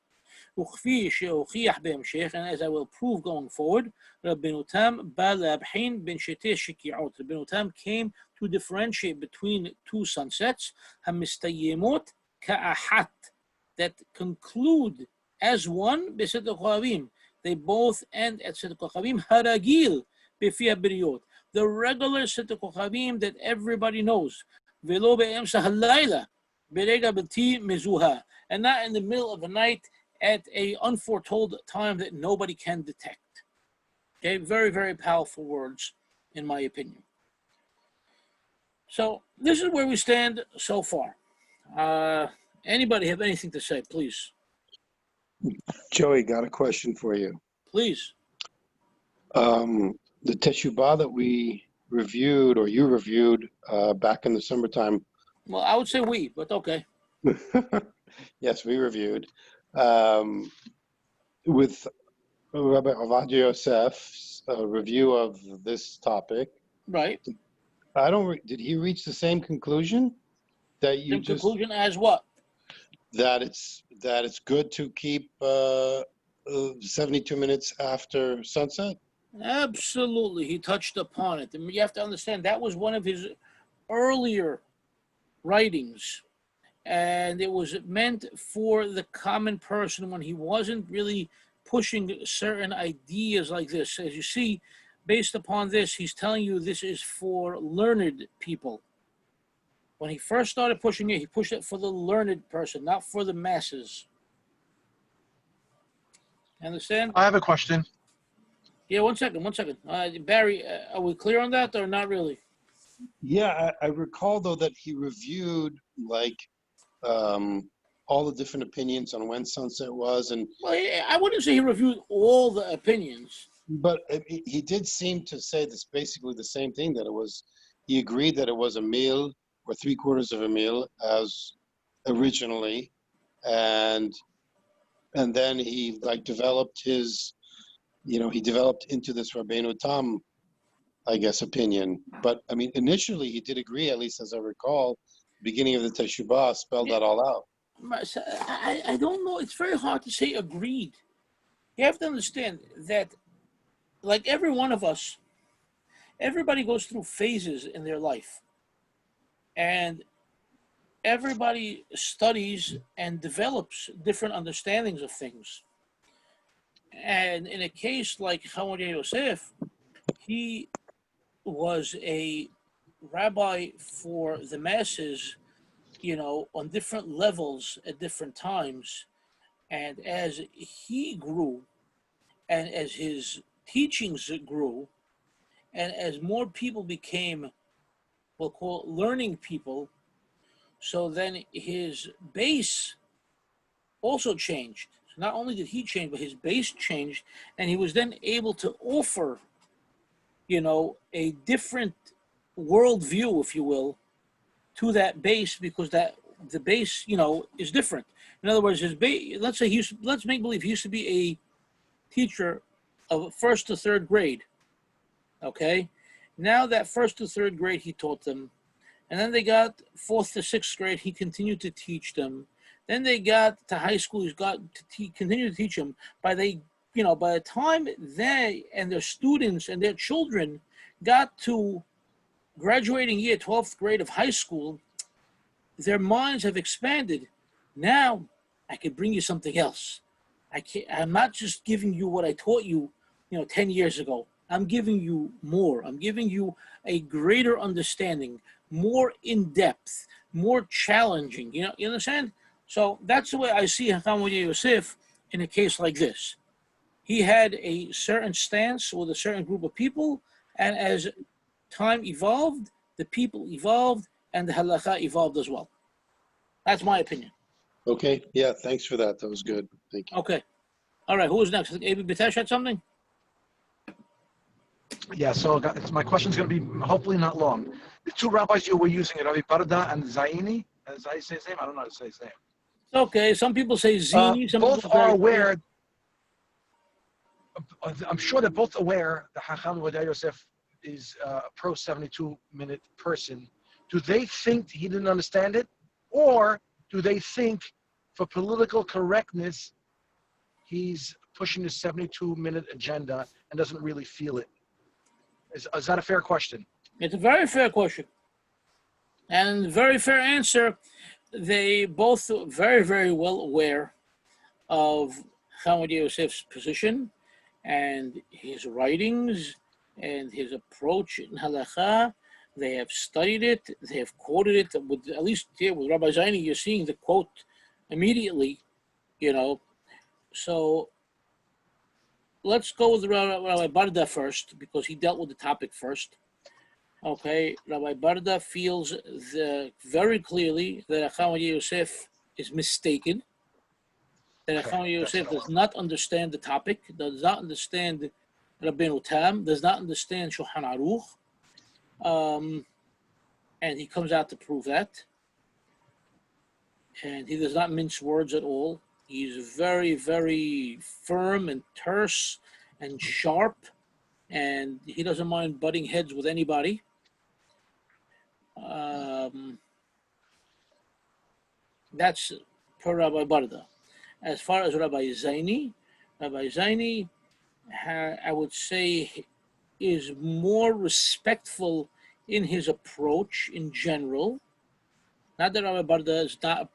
And as I will prove going forward, Rabbenu Tam Rabbenu Tam came to differentiate between two sunsets, that conclude as one, they both end at Set Kochavim Haragil Befi Habriyot, the regular Set Kochavim that everybody knows, Velo be'emsa halayla berega b'ti mezuha, and not in the middle of the night at a unforetold time that nobody can detect. Okay, very, very powerful words, in my opinion. So this is where we stand so far. Anybody have anything to say, please? Joey, got a question for you. Please. The Teshuvah that we reviewed, or you reviewed back in the summertime. Well, I would say we, but okay. Yes, we reviewed. With Rabbi Ovadia Yosef's review of this topic. Right. Did he reach the same conclusion that you Same conclusion as what? That it's good to keep 72 minutes after sunset? Absolutely, he touched upon it. And you have to understand that was one of his earlier writings, and it was meant for the common person when he wasn't really pushing certain ideas like this. As you see, based upon this, he's telling you this is for learned people. When he first started pushing it, he pushed it for the learned person, not for the masses. Understand? I have a question. Yeah, one second. Barry, are we clear on that or not really? Yeah, I recall though that he reviewed all the different opinions on when sunset was, and Well, I wouldn't say he reviewed all the opinions. but he did seem to say this basically the same thing, that he agreed that it was a meal or 3/4 of a meal as originally, and then he developed his, he developed into this Rabbenu Tam, I guess, opinion. But I mean, initially he did agree, at least as I recall, beginning of the Teshuvah spelled that all out. I don't know. It's very hard to say agreed. You have to understand that, like every one of us, everybody goes through phases in their life. And everybody studies and develops different understandings of things. And in a case like Hamad Yosef, he was a rabbi for the masses, on different levels at different times. And as he grew, and as his teachings grew, and as more people became, we'll call it learning people, so then his base also changed. So not only did he change, but his base changed, and he was then able to offer, a different worldview, if you will, to that base, because that the base, is different. In other words, his base. Let's make believe he used to be a teacher of first to third grade. Okay, now that first to third grade he taught them, and then they got fourth to sixth grade. He continued to teach them. Then they got to high school. He's got to continue to teach them. By the time they and their students and their children got to graduating year, 12th grade of high school, their minds have expanded. Now I could bring you something else. I'm not just giving you what I taught you, 10 years ago. I'm giving you more. I'm giving you a greater understanding, more in depth, more challenging. You understand? So that's the way I see Hamad Yosef in a case like this. He had a certain stance with a certain group of people, and as time evolved, the people evolved, and the halakha evolved as well. That's my opinion. Okay. Yeah. Thanks for that. That was good. Thank you. Okay. All right. Who is next? Abi Bitesh had something? Yeah, so my question's going to be hopefully not long. The two rabbis you were using, Rabbi Barda and Zaini, as I say his name, I don't know how to say his name. Okay. Some people say Zini. Some both people are say, aware. I'm sure they're both aware that Hacham Vodai Yosef is a pro 72-minute person. Do they think he didn't understand it? Or do they think for political correctness, he's pushing the 72-minute agenda and doesn't really feel it? Is that a fair question? It's a very fair question. And very fair answer. They both are very, very well aware of Hamad Yosef's position and his writings and his approach in halakha. They have studied it. They have quoted it. At least here with Rabbi Zaini, you're seeing the quote immediately, So let's go with Rabbi Barda first, because he dealt with the topic first. Okay, Rabbi Barda feels very clearly that Hamad Yosef is mistaken, that Hamad Yosef does not understand the topic, does not understand Rabbenu Tam, does not understand Shulchan Aruch, and he comes out to prove that. And he does not mince words at all. He's very, very firm and terse and sharp, and he doesn't mind butting heads with anybody. That's per Rabbi Barda. As far as Rabbi Zaini, I would say, is more respectful in his approach in general. Not that Rabbi Barda is not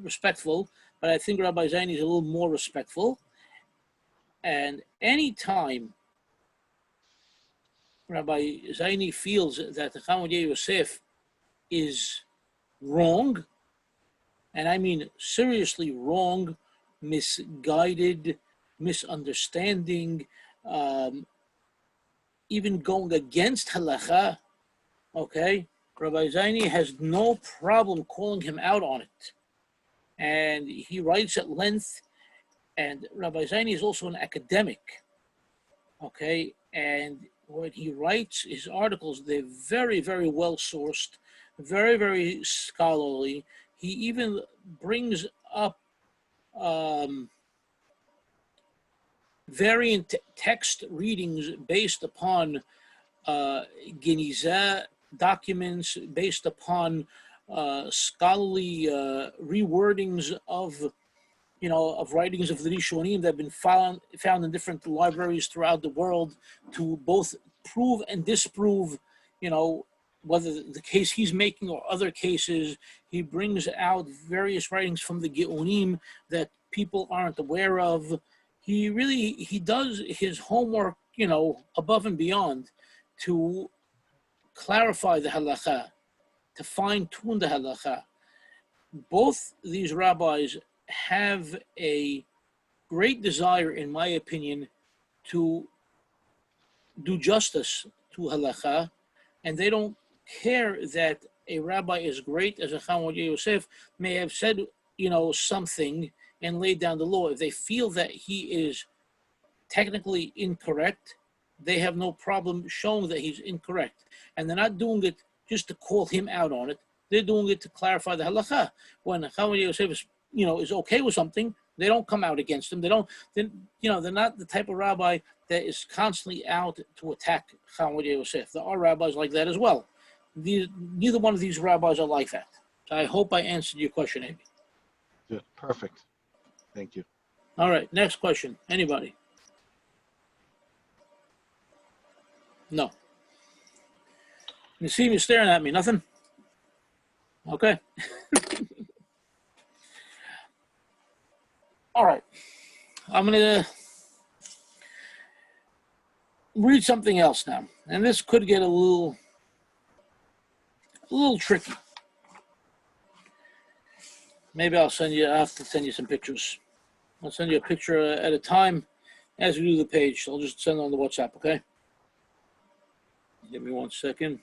respectful, but I think Rabbi Zaini is a little more respectful. And any time Rabbi Zaini feels that the Hamad Yosef is wrong, and I mean seriously wrong, misguided, misunderstanding, even going against halakha, okay, Rabbi Zaini has no problem calling him out on it. And he writes at length, and Rabbi Zaini is also an academic, okay, and when he writes his articles, they're very, very well sourced, very, very scholarly. He even brings up variant text readings based upon Geniza documents, based upon scholarly rewordings of writings of the Rishonim that have been found in different libraries throughout the world to both prove and disprove, whether the case he's making or other cases, he brings out various writings from the Geonim that people aren't aware of. He does his homework, above and beyond to clarify the halakha, to fine-tune the halakha. Both these rabbis have a great desire, in my opinion, to do justice to halakha, and they don't care that a rabbi as great as a Chacham Yosef may have said, something and laid down the law. If they feel that he is technically incorrect, they have no problem showing that he's incorrect. And they're not doing it just to call him out on it. They're doing it to clarify the halakha. When Chacham Yosef is okay with something, they don't come out against him. They're not the type of rabbi that is constantly out to attack Chacham Yosef. There are rabbis like that as well. Neither one of these rabbis are like that. So I hope I answered your question, Amy. Yeah, perfect. Thank you. All right, next question. Anybody? No. You see me staring at me, nothing? Okay. All right. I'm going to read something else now. And this could get a little tricky. Maybe I'll have to send you some pictures. I'll send you a picture at a time as we do the page. I'll just send it on the WhatsApp, okay? Give me 1 second.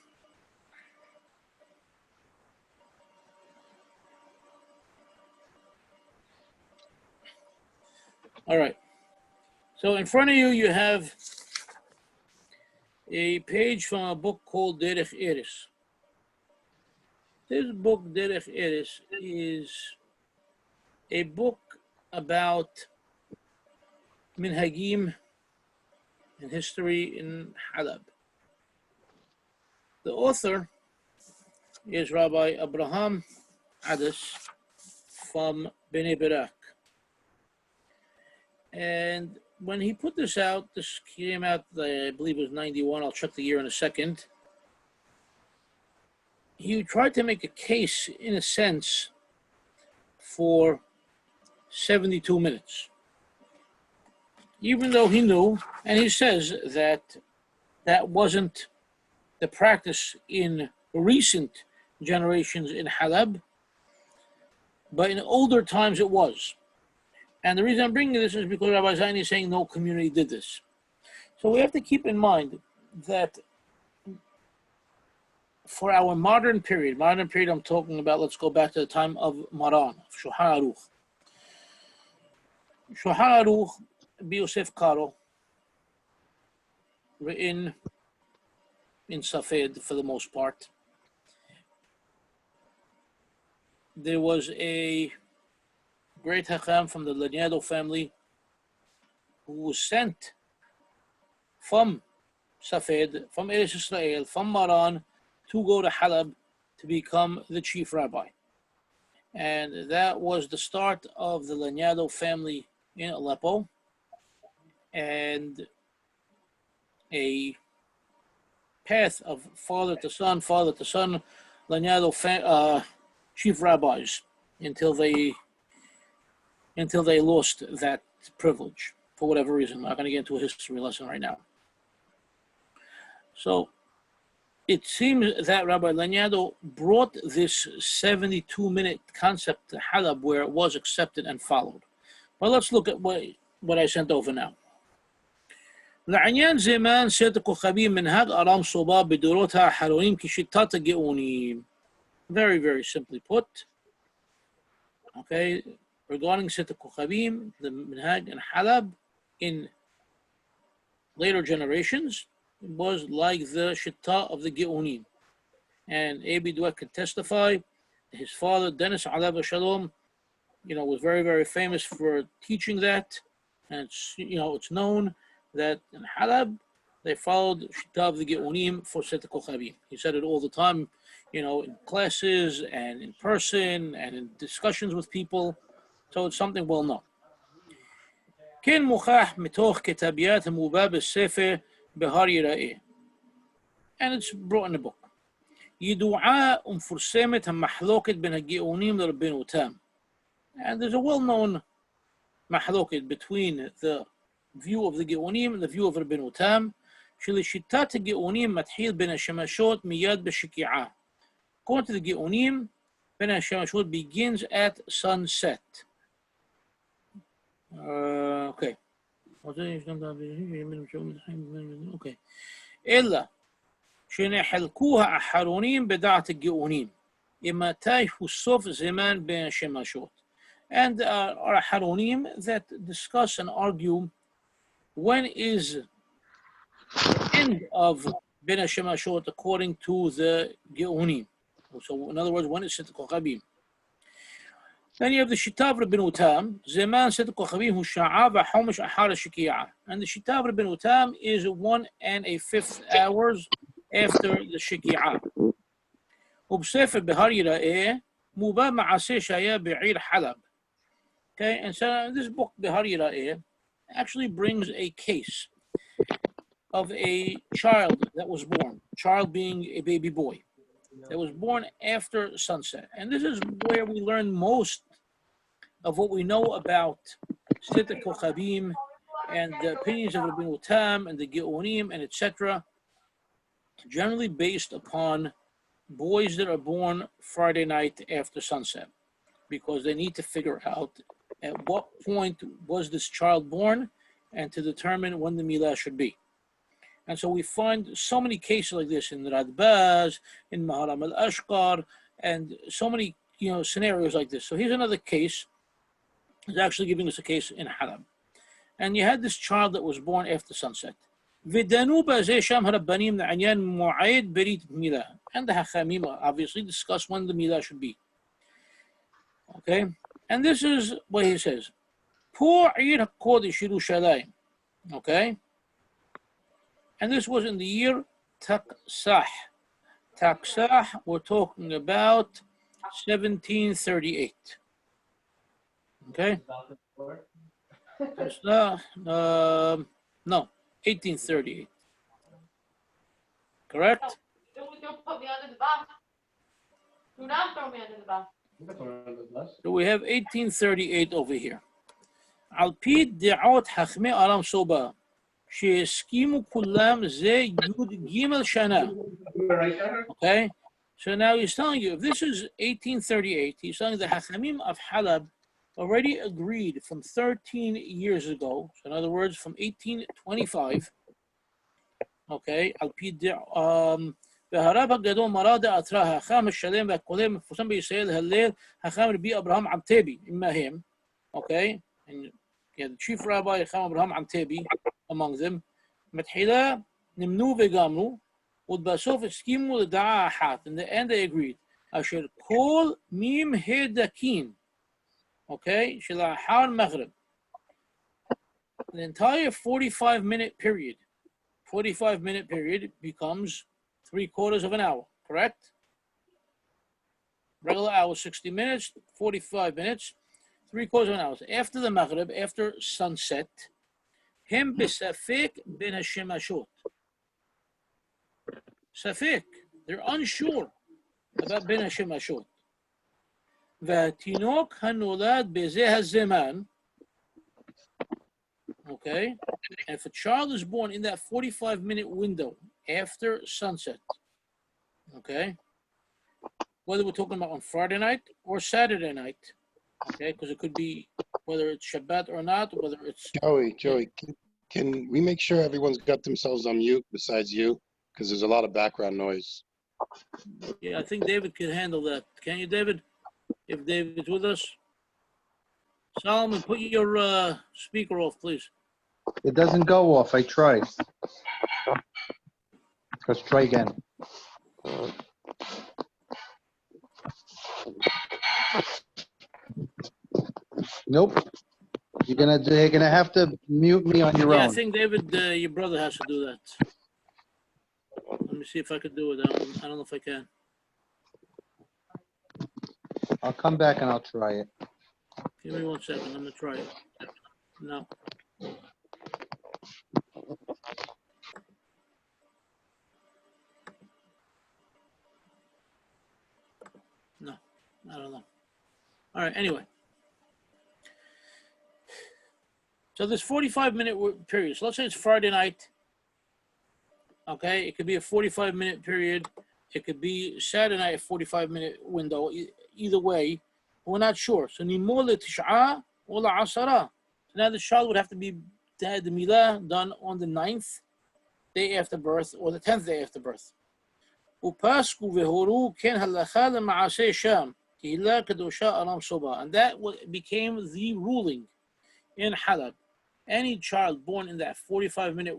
All right. So in front of you, you have a page from a book called Derech Eres. This book, Derech Eres, is a book about minhagim and history in Halab. The author is Rabbi Abraham Adis from Bnei Barak. And when he put this out, this came out, I believe it was 91, I'll check the year in a second. He tried to make a case, in a sense, for 72 minutes. Even though he knew, and he says that wasn't the practice in recent generations in Halab, but in older times it was. And the reason I'm bringing this is because Rabbi Zaini is saying no community did this. So we have to keep in mind that for our modern period I'm talking about, let's go back to the time of Maran, Shulchan Aruch. Shulchan Aruch, Yosef Karo, written in Safed for the most part. There was a great Hacham from the Lanyado family who was sent from Safed, from Eretz Israel, from Maran, to go to Halab to become the chief rabbi. And that was the start of the Lanyado family in Aleppo, and a path of father to son, Lanyado chief rabbis until they lost that privilege for whatever reason. I'm not going to get into a history lesson right now. So it seems that Rabbi Lanyado brought this 72-minute concept to Halab where it was accepted and followed. But let's look at what I sent over now. לעניין זמן סדר כוכבים מנהג ארם סובה בדורות האחרונים כשיטת הגאונים. Very, very simply put. Okay, regarding Seta Kochavim, the Minhag and Halab in later generations was like the Shitta of the Geonim. And Abi Dwek can testify, his father, Dennis Alav Shalom, was very, very famous for teaching that. And it's known that in Halab, they followed Shitta of the Geonim for Seta Kochavim. He said it all the time, in classes and in person and in discussions with people. So it's something well known. כן מוכח מתוך כתביית המובא בספר בהר יראה. And it's brought in the book. ידועה ומפורסמת המחלוקת בין הגאונים לרבנו תם. And there's a well-known מחלוקת between the view of the גאונים and the view of רבנו תם, שלשיטת הגאונים מתחיל בין השמשות מיד בשקיעה. According to the גאונים, בין השמשות begins at sunset. Okay. Okay. אלא שנחלקו האחרונים בדעת הגאונים, מתי הוא סוף זמן בין השמשות. And are אחרונים that discuss and argue when is the end of בין השמשות according to the גאונים. So in other words, when is סט הכוכבים. Then you have the שיטה of רבנו תם, זמן סט הכוכבים הוא שעה וחומש אחר השקיעה. And the שיטה of רבנו תם is 1.5 hours after the שקיעה. ובספר בהר יראה מובא מעשה שהיה בעיר חלב. Okay, and so this book, בהר יראה, actually brings a case of a child that was born, child being a baby boy, that was born after sunset. And this is where we learn most of what we know about Sit HaKochavim and the opinions of Rabbenu Tam and the Geonim and etc., generally based upon boys that are born Friday night after sunset, because they need to figure out at what point was this child born and to determine when the milah should be. And so we find so many cases like this in Radbaz, in Maharam al-Ashqar, and so many scenarios like this. So here's another case. He's actually giving us a case in Halab. And you had this child that was born after sunset. And the hakhamim obviously discuss when the milah should be. Okay? And this is what he says. Okay? And this was in the year Taksah. Taksah, we're talking about 1738. Okay? No, 1838. Correct? So we have 1838 over here. על פי דעות חכמי עולם סובה, שהסכימו כולם זה י"ג שנה. Okay? So now he's telling you, if this is 1838, he's telling the hakhamim of Halab already agreed from 13 years ago. So in other words, from 1825. Okay? על פי והרב הגדול מרא דעתרא, החכם השלם והכולל מפורסם בישראל הלל, החכם רבי אברהם ענתבי, עמהם. Okay? And yeah, the chief rabbi, Chacham Abraham Antebi, among them, מתחילה נמנו וגמרו, ובסוף הסכימו לדעה אחת. In the end they agreed. אשר כל ממהדקין, okay, שלאחר מגרב. The entire 45-minute period, 45-minute period becomes 3/4 of an hour, correct? Regular hour, 60 minutes, 45 minutes. 3/4 of an hour. After the Maghrib, after sunset, him besafik bin hashemashot. Safik, they're unsure about bin hashemashot. Vatinok hanolad bezeh hazeman. Okay, and if a child is born in that 45-minute window after sunset, okay, whether we're talking about on Friday night or Saturday night. Okay, because it could be whether it's Shabbat or not, whether it's... Joey, can we make sure everyone's got themselves on mute besides you? Because there's a lot of background noise. Yeah, I think David can handle that. Can you, David? If David's with us. Solomon, put your speaker off, please. It doesn't go off. I tried. Let's try again. Nope. You're gonna have to mute me on your Yeah, own. I think David, your brother has to do that. Let me see if I can do it. I don't know if I can. I'll come back and I'll try it. Give me 1 second. I'm gonna try it. No. No, I don't know. All right, anyway. So this 45-minute period, so let's say it's Friday night, okay? It could be a 45-minute period. It could be Saturday night, a 45-minute window. Either way, we're not sure. So nimol tish'a or asara. So now the child would have to be had the milah done on the 9th day after birth or the 10th day after birth. Upasku vehoru ken halacha lema'aseh sham kihila kedosha aram soba. And that became the ruling in Halab. Any child born in that 45-minute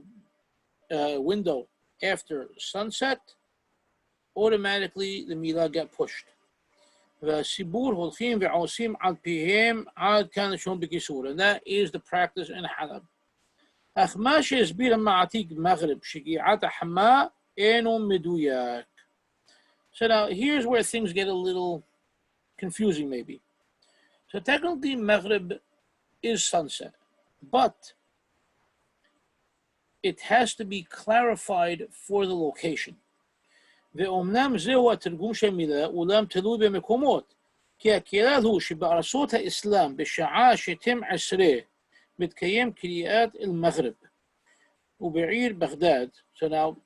window after sunset, automatically the milah got pushed. And that is the practice in Halab. So now here's where things get a little confusing maybe. So technically Maghrib is sunset, but it has to be clarified for the location. ואומנם זהו התרגום של מילה, אולם תלוי במקומות. כי הכלל הוא שבארצות האסלאם בשעה 12 מתקיים קריאת אל-מגרב. ובעיר בגדד, so now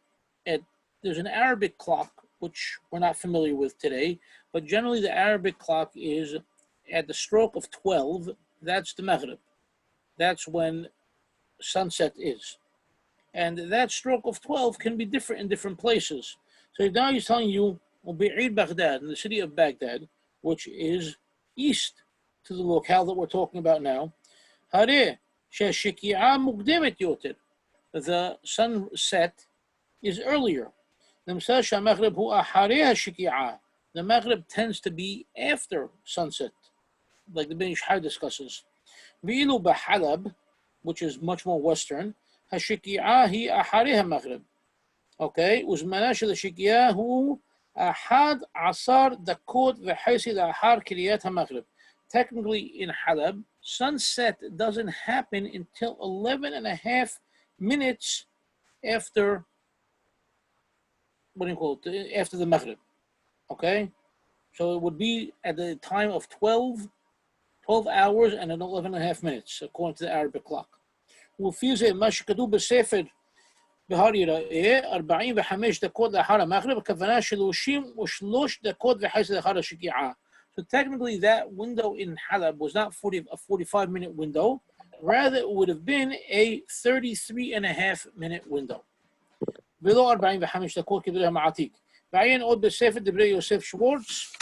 there's an Arabic clock, which we're not familiar with today, but generally the Arabic clock is at the stroke of 12, that's the Maghrib. That's when sunset is. And that stroke of 12 can be different in different places. So now he's telling you, Bi'ir Baghdad, in the city of Baghdad, which is east to the locale that we're talking about now, the sunset is earlier. The Maghrib tends to be after sunset, like the Ben Ishai discusses. Halab, which is much more western, השקיעה היא אחרי המغרב. אוקיי? וזמנה של השקיעה הוא 11 דקות וחצי לאחר קריאת המغרב. Technically in Halab, sunset doesn't happen until 11 and a half minutes after, what do you call it, after the Maghrib. Okay? So it would be at the time of 12 hours and 11 and a half minutes, according to the Arabic clock. وفي زي ما كتب بالسفر بهاري 45 دقيقة לאחר המغרב, הכוונה 33 דקות וחצי לאחר השקיעה. So technically that window in Halab was not a 45-minute window, rather it would have been a 33 and a half minute window. ולא 45 דקות כדברי המעתיק. בעיין עוד בספר דברי יוסף שוורץ,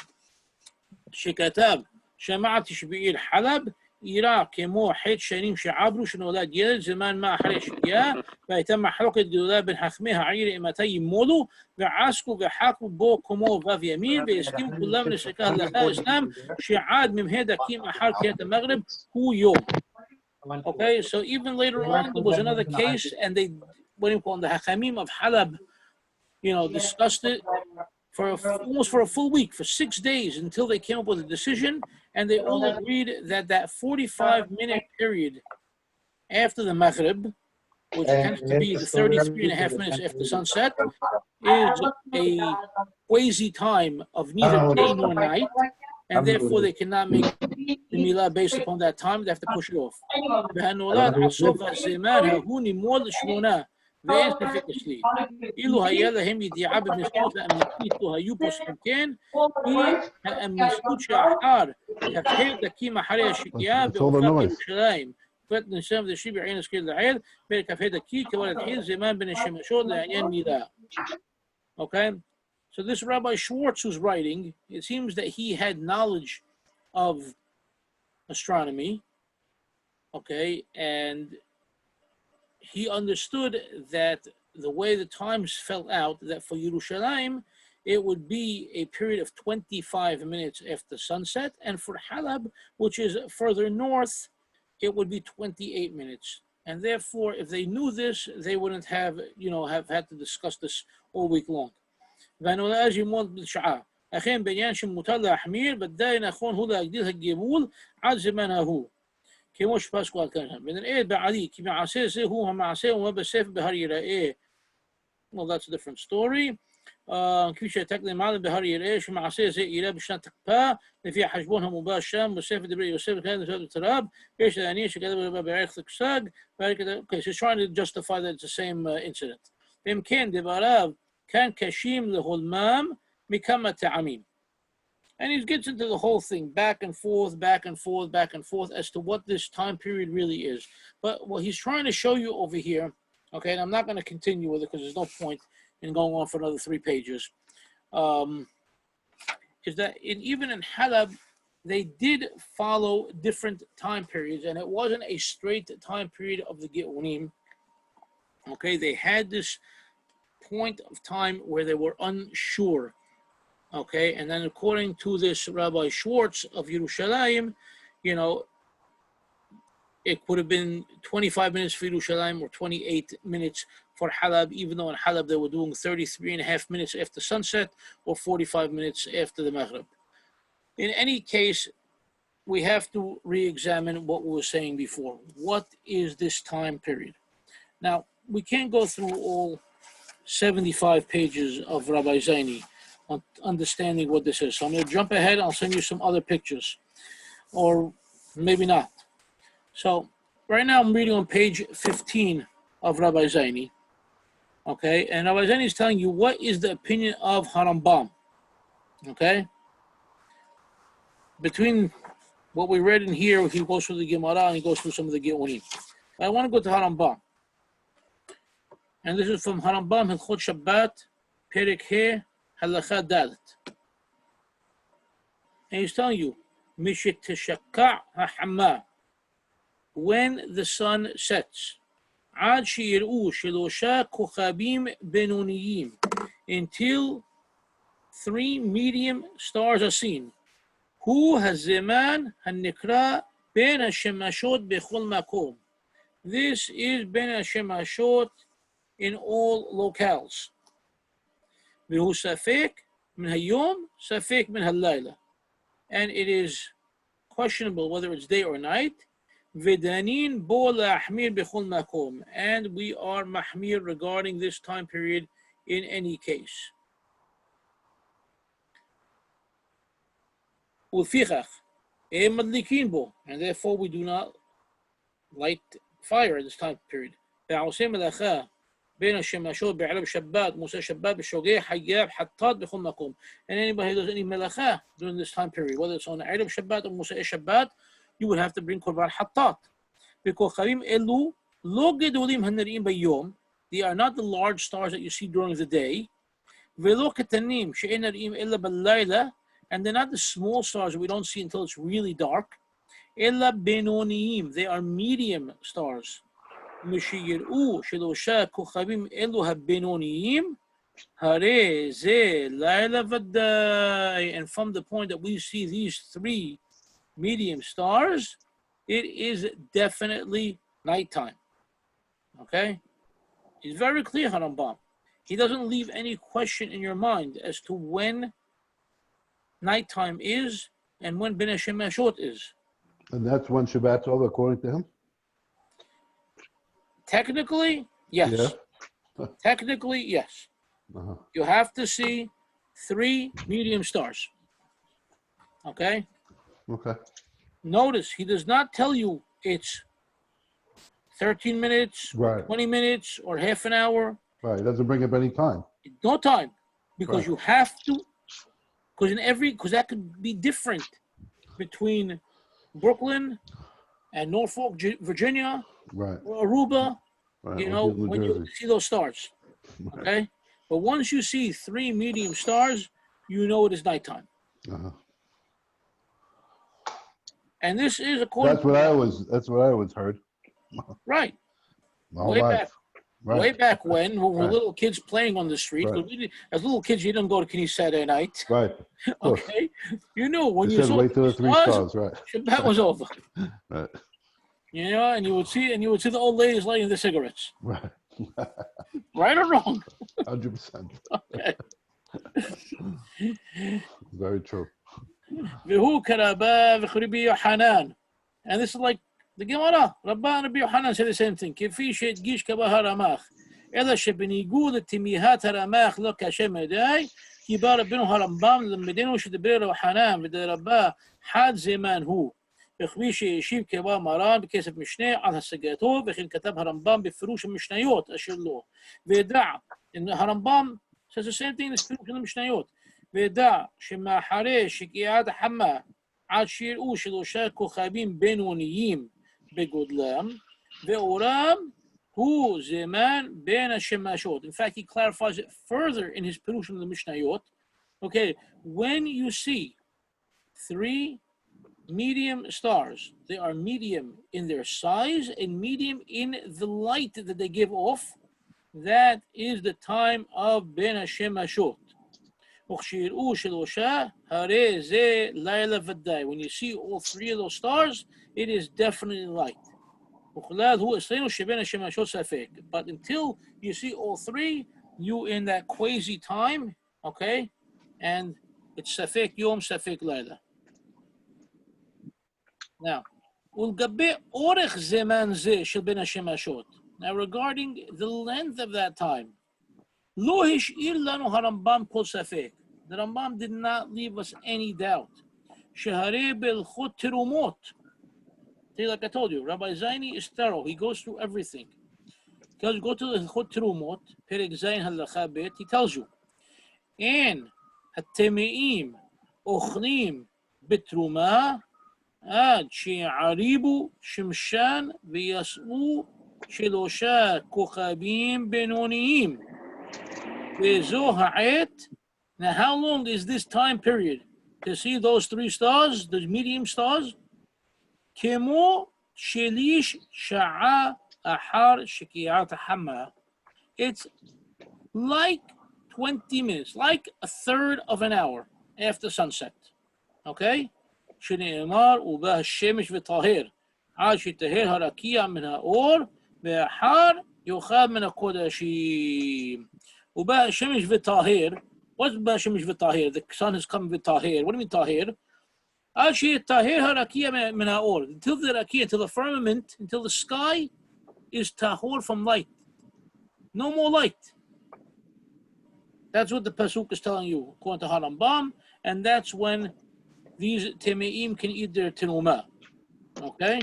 שכתב שמעתי שבעיר חלב אירע כמו חטא שנים שעברו שנולד ילד זמן מה אחרי שקיעה, והייתה מחלוקת גדולה בין חכמי העיר מתי ימולו, ועסקו וחקו בו כמו וו ימין, והסכימו כולם לסקה הלכה האסלאם שעד ממהי דקים אחר קריאת המגרב הוא יום. Okay, so even later on there was another case, and they, what do you call it, the hakhamim of Halab, discussed it almost for a full week, for 6 days, until they came up with a decision, and they all agreed that 45-minute period after the Maghrib, which tends to be the 33 and a half minutes after sunset, is a quasi time of neither day nor night, and therefore they cannot make the milah based upon that time. They have to push it off. ואין ספק אצלי. אילו היה להם ידיעה במסגרת האמיתית או היו פוסקים כן, היא המסגרת שאחר כ"ה דקים אחרי השקיעה באופן ירושלים. פרט נסם ודשי בעין הזכיר לעיל, בין כ"ה דקי כבר התחיל זמן בין השמשות לעניין מילה. Okay? So this Rabbi Schwartz who's writing, it seems that he had knowledge of astronomy, okay, and he understood that the way the times fell out, that for Yerushalayim, it would be a period of 25 minutes after sunset, and for Halab, which is further north, it would be 28 minutes. And therefore, if they knew this, they wouldn't have had to discuss this all week long. אכן בעניין שמותר להחמיר, בוודאי נכון הוא להגדיל הגבול עד זמן ההוא. כמו שפסקו על כאן. ונראה בעלי, כי מעשה זה הוא המעשה ומה בספר בהר יראה. Well, that's a different story. כפי שהעתק למעלה בהר יראה שמעשה זה אירע בשנת הקפאה לפי החשבון המובא שם בספר דברי יוסף וכן בספר הרב ויש להניח שכתב רבה בערך לכסג. Okay, so he's trying to justify that it's the same incident. ואם כן דבריו כאן קשים להולמם מכמה טעמים. And he gets into the whole thing, back and forth, back and forth, back and forth, as to what this time period really is. But what he's trying to show you over here, okay, and I'm not going to continue with it because there's no point in going on for another 3 pages, is that even in Halab, they did follow different time periods, and it wasn't a straight time period of the Geonim. Okay, they had this point of time where they were unsure. Okay, and then according to this Rabbi Schwartz of Yerushalayim, you know, it could have been 25 minutes for Yerushalayim or 28 minutes for Halab, even though in Halab they were doing 33.5 minutes after sunset or 45 minutes after the Maghrib. In any case, we have to re-examine what we were saying before. What is this time period? Now, we can't go through all 75 pages of Rabbi Zaini on understanding what this is. So I'm going to jump ahead. I'll send you some other pictures, or maybe not. So right now I'm reading on page 15 of Rabbi Zaini. Okay, and Rabbi Zaini is telling you what is the opinion of Harambam. Okay, between what we read in here, he goes through the Gemara and he goes through some of the Geonim. I want to go to Harambam, and this is from Harambam Hilchot Shabbat Perek He Halacha Dalet. And he's telling you, Mishit Teshakka HaHamma, when the sun sets, Ad Shir'u Shilosha Kochabim Benoniyim, until 3 medium stars are seen. Hu Hazeman HaNikra Ben HaShemashot Bechol Makom. This is Ben HaShemashot in all locales. והוא ספק מן היום, ספק מן הלילה. And it is questionable whether it's day or night. ודנין בו להחמיר בכל מקום. And we are mahmir regarding this time period in any case. ולפיכך, הם מדליקים בו, and therefore we do not light fire at this time period. והעושה מלאכה בין השמשות בערב שבת, מוסר שבת, בשוגע, חייב, חטאת בכל מקום. And anybody who does any melacha during this time period, whether it's on ערב שבת or מוסר שבת, you would have to bring korban חטאת. וכוכבים אלו לא גדולים הנראים ביום, they are not the large stars that you see during the day, ולא קטנים שאין נראים אלא בלילה, and they're not the small stars that we don't see until it's really dark, אלא בינוניים, they are medium stars. משיראו שלושה כוכבים אלו הבינוניים, הרי זה לילה ודאי. And from the point that we see these 3 medium stars, it is definitely nighttime. Okay? He's very clear, Harambam. He doesn't leave any question in your mind as to when nighttime is and when Ben Hashemashot is. And that's when Shabbat's over, according to him? Technically, yes. Yeah. Technically, yes. Uh-huh. You have to see 3 medium stars. Okay? Okay. Notice, he does not tell you it's 13 minutes, Right. 20 minutes, or half an hour. Right. It doesn't bring up any time. No time. Because Right. you have to, because that could be different between Brooklyn and Norfolk, Virginia, Right. or Aruba, Right. you Or know, New when you Jersey. see those stars. Okay? But once you see 3 medium stars, you know it is nighttime. Uh-huh. And this is according That's what I always heard. right. My whole Way life. back. Right. Way back when we were Right. little kids playing on the street. 'Cause as little kids, you didn't go to Knesset Saturday night. Right. Of course. Okay? You knew when It you says saw wait till the 3 stars, right. Shabbat was over. Right. You know, and you would see the old ladies lighting the cigarettes. Right. Right or wrong? 100%. Okay. Very true. V'hu karaba v'churibi Yohanan. And this is like the Gemara. Rabban Rabbi Yohanan said the same thing. Kifi she'edgish kabah haramach. אלא שבניגוד לתמיהת הרמ"ח לא קשה מדי, כי בא רבנו הרמב"ם למדנו שדברי רב חנן ודרבה חד זמן הוא, וכפי שהשיב קבע מרן בכסף משנה על השגתו, וכן כתב הרמב"ם בפירוש המשניות אשר לו. וידע, הרמב"ם says the same thing as פירוש המשניות, וידע שמאחרי שקיעת החמה עד שיראו שלושה כוכבים בינוניים בגודלם, ואורם הוא זמן בין השמשות. In fact, he clarifies it further in his פירוש of the Mishnayot. Okay, when you see 3 medium stars, they are medium in their size and medium in the light that they give off. That is the time of בין השמשות. וכשיראו שלושה, הרי זה לילה ודאי. When you see all 3 of those stars, it is definitely light. וכלל הוא אצלנו שבין השמשות ספק. But until you see all 3, you in that quasi time, okay? And it's ספק יום, ספק לילה. Now, ולגבי אורך זמן זה של בין השמשות. Now, regarding the length of that time, לא השאיר לנו הרמב"ם כל ספק. The Rambam did not leave us any doubt. שהרי בהלכות תרומות, like I told you, Rabbi Zaini is thorough. He goes through everything. Because go to the Hot Terumot, Perek Zain Halacha Bet, he tells you, and Hatemeim Ochlim Betruma Ad She'aribu Shimshan V'yas'u Shelosha Kochabim Benoniim Ve'zo Ha'et. Now, how long is this time period to see those 3 stars, the medium stars? Kemo Shelish Sha'a Ahar Shekiat Hama. It's like 20 minutes, like a third of an hour after sunset. Okay? Shneimar Ubah Shemesh V'Tahir. Ad Shetahir Harakia Min Ha'or Ve'ahar Yochad Min HaKodashim. Ubah Shemesh V'Tahir. What's Ubah Shemesh V'Tahir? The sun has come V'Tahir. What do you mean Tahir? Until the rakia, until the firmament, until the sky is tahor from light. No more light. That's what the pasuk is telling you, according to Harambam, and that's when these temeim can eat their tenuma. Okay?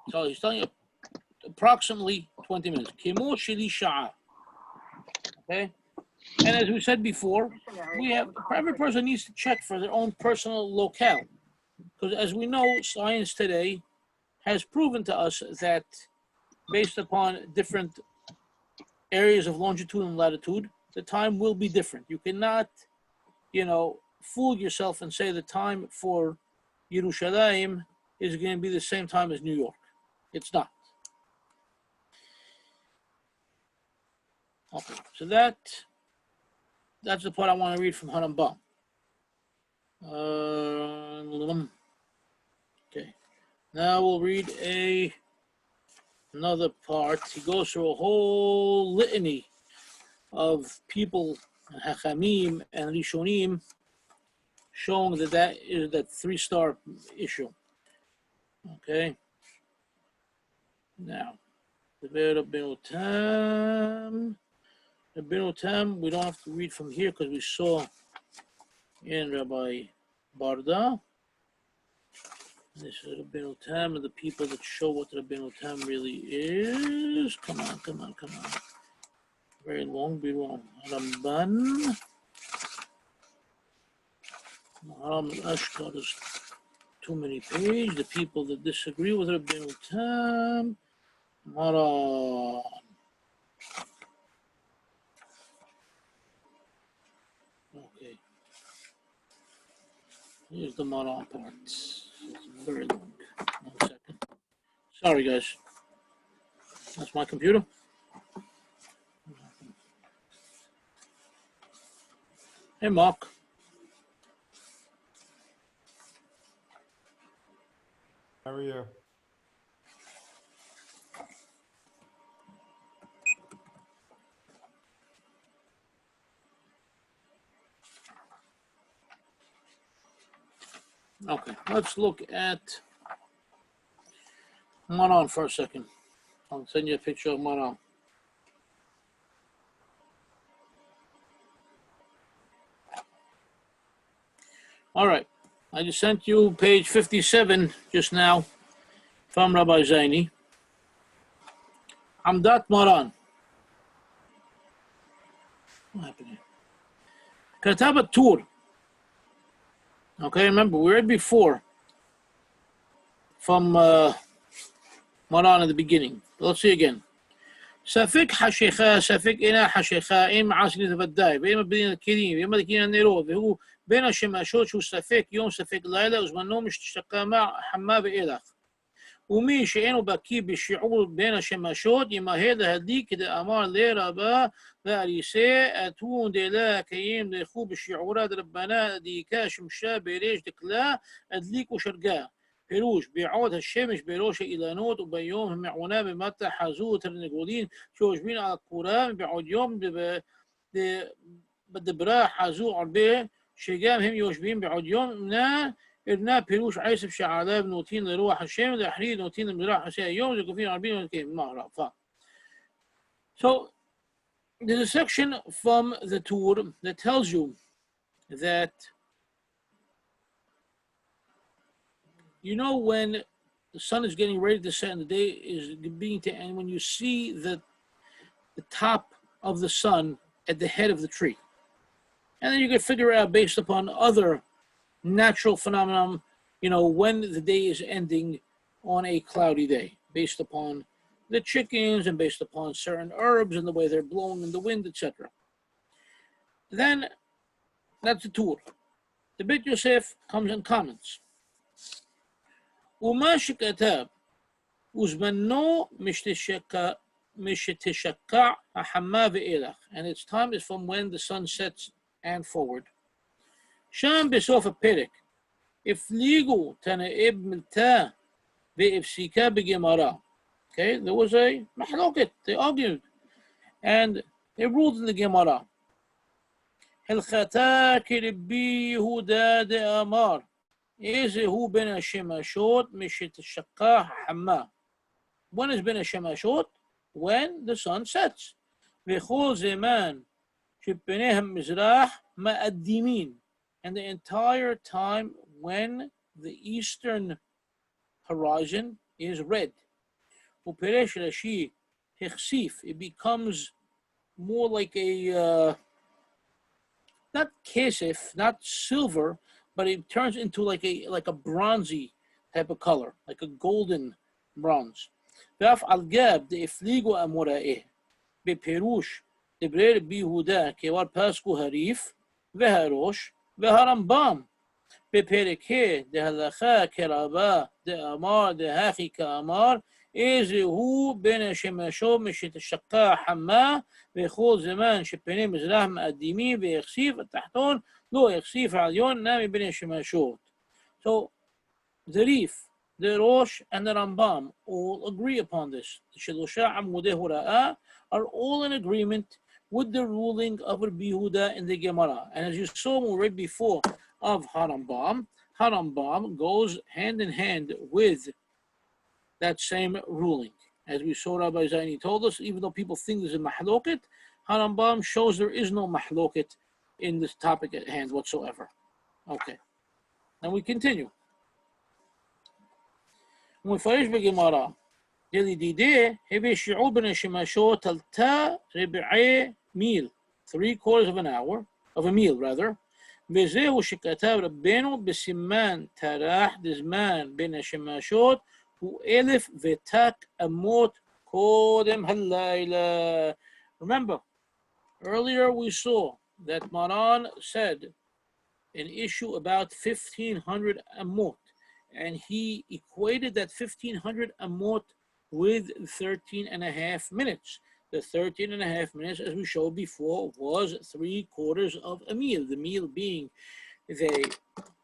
So he's telling you approximately 20 minutes. Kemo sheli sha'a. Okay? And as we said before, every person needs to check for their own personal locale. Because as we know, science today has proven to us that based upon different areas of longitude and latitude, the time will be different. You cannot, fool yourself and say the time for Yerushalayim is going to be the same time as New York. It's not. Okay, so that's the part I want to read from Harambam. Okay, now we'll read another part. He goes through a whole litany of people, hakhamim and rishonim, showing that is that 3-star issue. Okay. Now, the Rabbenu Tam. Rabbenu Tam, we don't have to read from here because we saw in Rabbi Barda. This is Rabbenu Tam and the people that show what Rabbenu Tam really is. Come on. Very long, be wrong. Ramban. Maharam Ashkar is too many pages. The people that disagree with Rabbenu Tam. Maharam. Okay. Here's the Maharam part. It's very long. 1 second. Sorry, guys. That's my computer. Hey, Mark. How are you? Okay, let's look at Maran for a second. I'll send you a picture of Maran. All right. I just sent you page 57 just now from Rabbi Zaini. Amdat Maran. What happened here? Katabat Tur. Okay, remember, we read before from Maran at the beginning. Let's see again. ספק חשיכה, ספק אינה חשיכה, אם מעשי לבדי, ואם הבדין הכלים, ואם הדקין הנרות, והוא בין השמשות שהוא ספק יום, ספק לילה, וזמנו משתשקע חמה ואילך. ומי שאינו בקיא בשיעור בין השמשות, ימהר להדליק כדאמר לרבה ואריסה, אתון דלה קיים לכו בשיעורה דרבנה דיקה שמשה בריש דקלה, הדליקו שרגה. פירוש, בעוד השמש בראש האילנות וביום המעונה במטה חזו תרנגולין שיושבים על הקורה, ובעוד יום בדברה חזו הרבה שגם הם יושבים בעוד יום, ארנה פירוש עשב שעליו נותין לרוח השם, לאחריד נותין למזרח עשה היום, זה גופים הרבה נותנים מערב. So, there's a section from the Torah that tells you that you know when the sun is getting ready to set and the day is beginning to end, when you see the top of the sun at the head of the tree. And then you can figure out based upon other natural phenomenon, you know, when the day is ending on a cloudy day, based upon the chickens and based upon certain herbs and the way they're blowing in the wind, etc. Then that's the Torah. The Beit Yosef comes and comments. ומה שכתב, וזמנו משתשקע החמה ואילך, and its time is from when the sun sets and forward. שם בסוף הפרק, הפליגו תנאי מלתה והפסיקה בגמרא. Okay, there was a מחלוקת, they argued, and they ruled in the Gemara. הלכתה כרבי יהודה דאמר, איזה הוא בין השמשות משתשקע החמה. When is בין השמשות? When the sun sets. וכל זמן שפני המזרח מאדימין. And the entire time when the eastern horizon is red. ופירש רש"י החשיף. It becomes more like a, not kesef, not silver, but it turns into like a bronzy type of color, like a golden bronze. ואף על גב דהפליגו אמוראה, בפירוש דברי רבי יהודה כבר פסקו הריף והראש והרמב"ם, בפרק ה' דהלכה כרבה דאמר דהכי כאמר, איזה הוא בין השמשות משתשקע חמה, וכל זמן שפני מזרח מאדימים והחשיף התחתון, לא החשיף העליון נמי בין השמשות. So, the Rif, the Rosh, and the Rambam all agree upon this. The Shelosha Amudei Hora'ah are all in agreement with the ruling of Rabbi Yehuda in the Gemara. And as you saw when we read before of Harambam, Harambam goes hand in hand with that same ruling. As we saw Rabbi Zaini told us, even though people think there's a mahloket, Harambam shows there is no mahloket in this topic at hand whatsoever. Okay. And we continue. ומפרש בגמרא, דלדידי הביא שיעור בין השמשות עלתה רבעי מיל, 3/4 of an hour, of a meal rather, וזהו שכתב רבנו בסימן טרח דזמן בין השמשות, הוא 1,000 ותק אמות קודם הלילה. Remember, earlier we saw that Maran said an issue about 1,500 amot, and he equated that 1,500 amot with 13.5 minutes. The 13.5 minutes, as we showed before, was 3/4 of a meal. The meal being the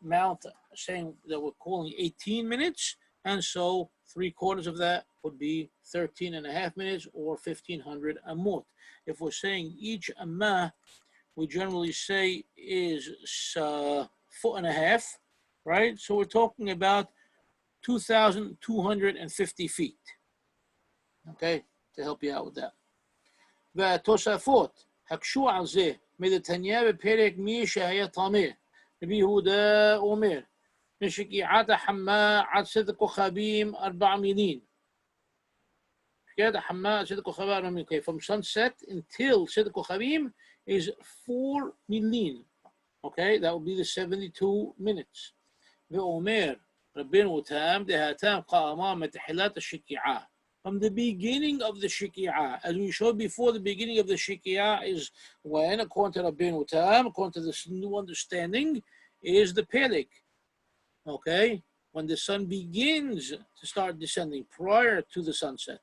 amount saying that we're calling 18 minutes, and so 3/4 of that would be 13.5 minutes or 1,500 amot. If we're saying each amah, we generally say is 1.5 feet, right? So we're talking about 2,250 feet. Okay, to help you out with that. והתוספות הקשו על זה מדתניא בפרק מי שהיה טמא. רבי יהודה אומר, משקיעת החמה עד סדת כוכבים 4 מילין. משקיעת החמה עד סדת כוכבים 4 מילין. Okay, from sunset until סדת כוכבים is 4 מילין. Okay, that would be the 72 minutes. ואומר רבנו תם דהתם קאמה מתחילת השקיעה. From the beginning of the Shiki'ah, as we showed before, the beginning of the Shiki'ah is when, according to Rabbenu Tam, according to this new understanding, is the Pelik. Okay? When the sun begins to start descending prior to the sunset.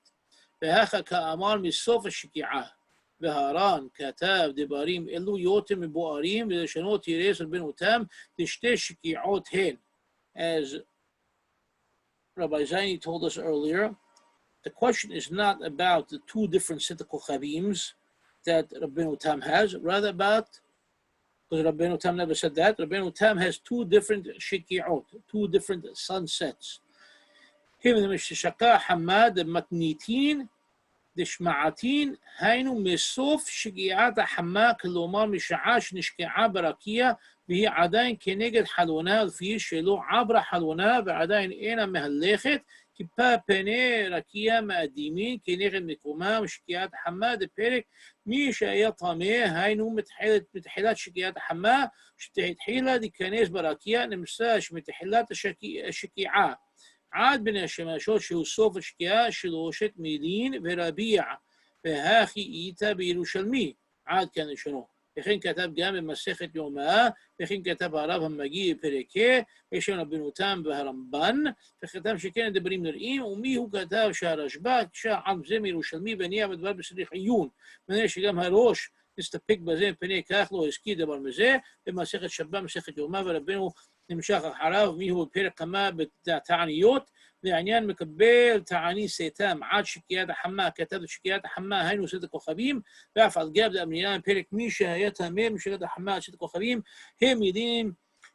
V'hacha ka'amar misof ha-Shiki'ah. V'haran katav debarim elu yotem mibu'arim v'leshanot yireis Rabbenu Tam t'shtei Shiki'ot hen. As Rabbi Zaini told us earlier, the question is not about the 2 different Sita Kochavims that Rabbenu Tam has, rather about, because Rabbenu Tam never said that, Rabbenu Tam has 2 different Shiki'ot, 2 different sunsets. Him the Mishashaka Hamad, the Matnitin, the Shma'atin, Hainu Misof, Shiki'at Hamad, Kalomar Misha'ash, Nishki'a Barakia, Bihi Adain Keneged Halona, Fish, Shelo Abra Halona, Adain Ena Mehalechet, כיפה פני רקיע מאדימין כנגד מקומם שקיעת החמה דפרק מי שהיה טמא היינו מתחילת שקיעת החמה שתתחילה להיכנס ברקיע נמצא שמתחילת השקיעה עד בין השמשות שהוא סוף השקיעה 3 מילין ורביע והכי איתה בירושלמי עד כאן לשונו. וכן כתב גם במסכת יומא, וכן כתב הרב המגיע בפרקה, ושם רבנו תם והרמב"ן, וכתב שכן הדברים נראים, ומי הוא כתב שהרשב"א קשה על זה מירושלמי בניע ודבר בסריך עיון, מנהל שגם הראש נסתפק בזה מפני כך לא הזכיר דבר מזה, במסכת שבת, מסכת יומא, ורבנו נמשך אחריו, מי הוא בפרק כמה בתעניות, והעניין מקבל תעני סתם עד שקיעת החמה, כתב שקיעת החמה היינו סדת הכוכבים, ואף על גב דאמרינן פרק מי שהיה טמא משקיעת החמה עד סדת הכוכבים, הם יודעים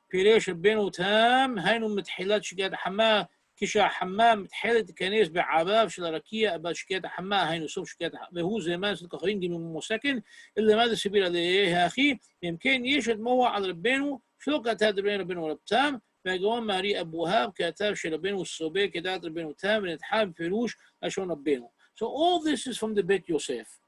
פירש רבנו תם, היינו מתחילת שקיעת החמה, כשהחמה מתחילת להיכנס בעביו של הרקיע, אבל שקיעת החמה היינו סוף שקיעת החמה, והוא זמן סדת הכוכבים גימי מוסקן, אלא מה זה סיביר עליה האחי, אם כן יש לתמוה על רבנו, שלא כתב דברי רבנו רב תם, והגאון מארי אבוהב כתב שרבנו סובר כדעת רבנו תם ונדחה בפירוש לשון רבנו. So all this is from the Beit Yosef.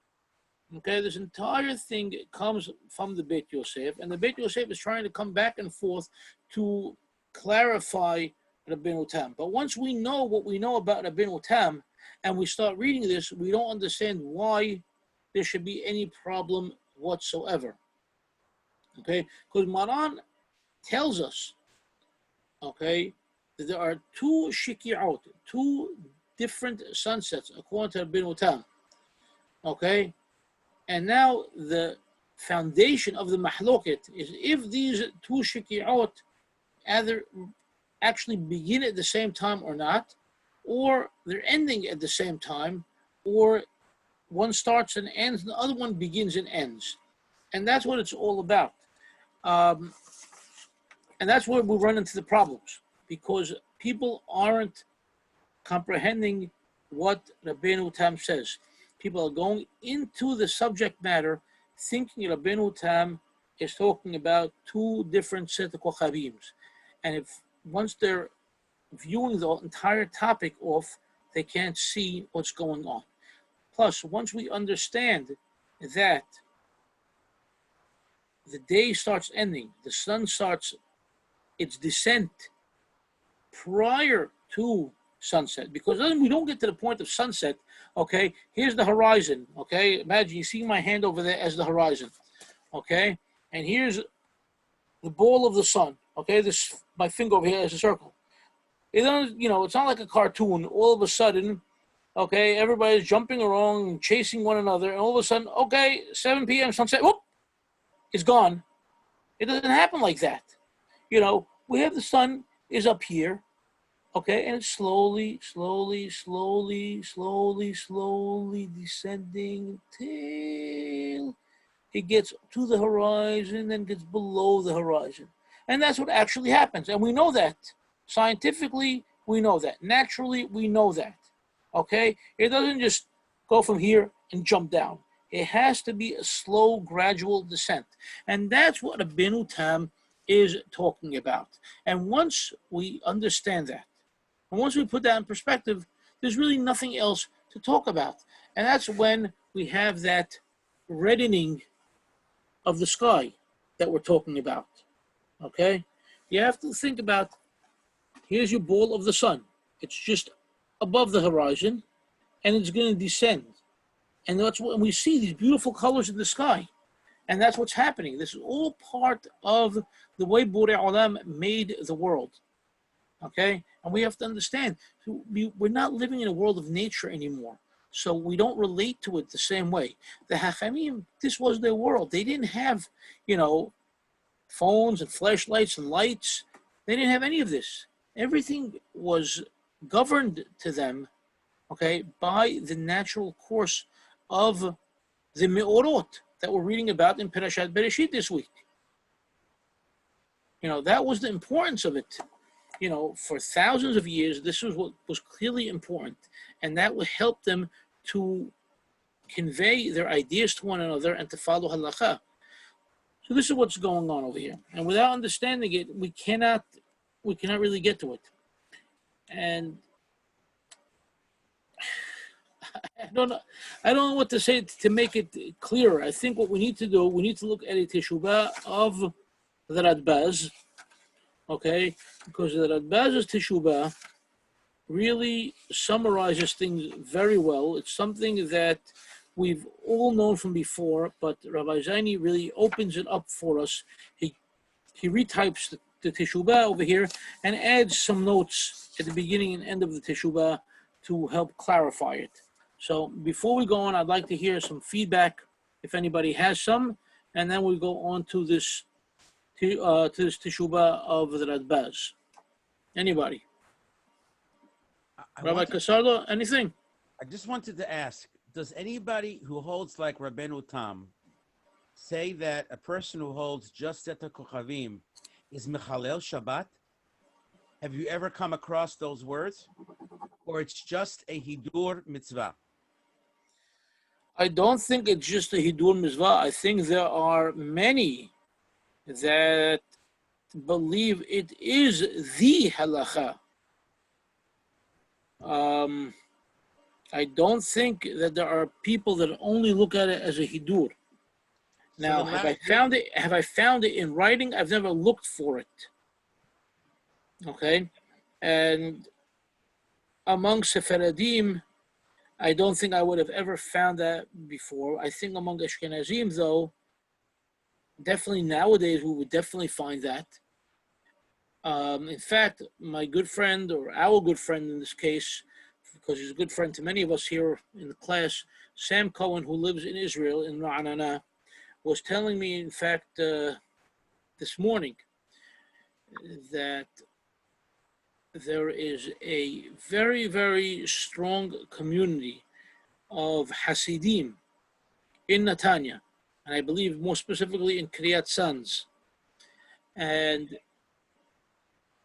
Okay, this entire thing comes from the Beit Yosef, and the Beit Yosef is trying to come back and forth to clarify Rabbenu Tam. But once we know what we know about Rabbenu Tam, and we start reading this, we don't understand why there should be any problem whatsoever. Okay, because Maran tells us, okay, that there are 2 shiki'ot, 2 different sunsets according to Rabbenu Tam. Okay, and now the foundation of the mahloket is if these 2 shiki'ot either actually begin at the same time or not, or they're ending at the same time, or one starts and ends, and the other one begins and ends. And that's what it's all about. And that's where we run into the problems, because people aren't comprehending what Rabbenu Tam says. People are going into the subject matter thinking Rabbenu Tam is talking about 2 different set of kochavims. And if once they're viewing the entire topic off, they can't see what's going on. Plus, once we understand that the day starts ending, the sun starts its descent prior to sunset, because then we don't get to the point of sunset. Okay, here's the horizon. Okay, imagine you see my hand over there as the horizon. Okay, and here's the ball of the sun. Okay, this my finger over here is a circle. It don't, it's not like a cartoon. All of a sudden, okay, everybody's jumping around, chasing one another, and all of a sudden, okay, 7 p.m. sunset, whoop, it's gone. It doesn't happen like that. We have the sun is up here, okay, and it's slowly descending till it gets to the horizon, then gets below the horizon. And that's what actually happens. And we know that. Scientifically, We know that. Naturally, we know that. Okay? It doesn't just go from here and jump down. It has to be a slow, gradual descent. And that's what Rabbenu Tam is talking about. And once we understand that, and once we put that in perspective, there's really nothing else to talk about. And that's when we have that reddening of the sky that we're talking about. Okay? You have to think about, here's your ball of the sun. It's just above the horizon, and it's going to descend. And that's when we see these beautiful colors in the sky. And that's what's happening. This is all part of the way Borei Olam made the world. Okay? And we have to understand, we're not living in a world of nature anymore. So we don't relate to it the same way. The hakhamim, this was their world. They didn't have, phones and flashlights and lights. They didn't have any of this. Everything was governed to them, okay, by the natural course of the me'orot that we're reading about in Parashat Bereshit this week. That was the importance of it. For thousands of years, this was what was clearly important, and that would help them to convey their ideas to one another and to follow halakha. So this is what's going on over here, and without understanding it, we cannot really get to it. And I don't know what to say to make it clearer. I think what we need to do, we need to look at a teshuvah of the Radbaz, okay? Because the Radbaz's teshuvah really summarizes things very well. It's something that we've all known from before, but Rabbi Zaini really opens it up for us. He retypes the teshuvah over here and adds some notes at the beginning and end of the teshuvah to help clarify it. So before we go on, I'd like to hear some feedback, if anybody has some, and then we'll go on to this teshuvah of the Radbaz. Anybody? Rabbi Casardo, anything? I just wanted to ask, does anybody who holds like Rabbenu Tam say that a person who holds just Zeta Kochavim is Mechalel Shabbat? Have you ever come across those words? Or it's just a Hidur mitzvah? I don't think it's just a Hidur mitzvah. I think there are many that believe it is the halacha. I don't think that there are people that only look at it as a hidur. Now, have I found it in writing? I've never looked for it. Okay, and among Sephardim, I don't think I would have ever found that before. I think among Ashkenazim, though, definitely nowadays we would definitely find that. In fact, my good friend, or our good friend in this case, because he's a good friend to many of us here in the class, Sam Cohen, who lives in Israel, in Ra'anana, was telling me, in fact, this morning, that there is a very, very strong community of Hasidim in Netanya, and I believe more specifically in Kiryat Sanz. And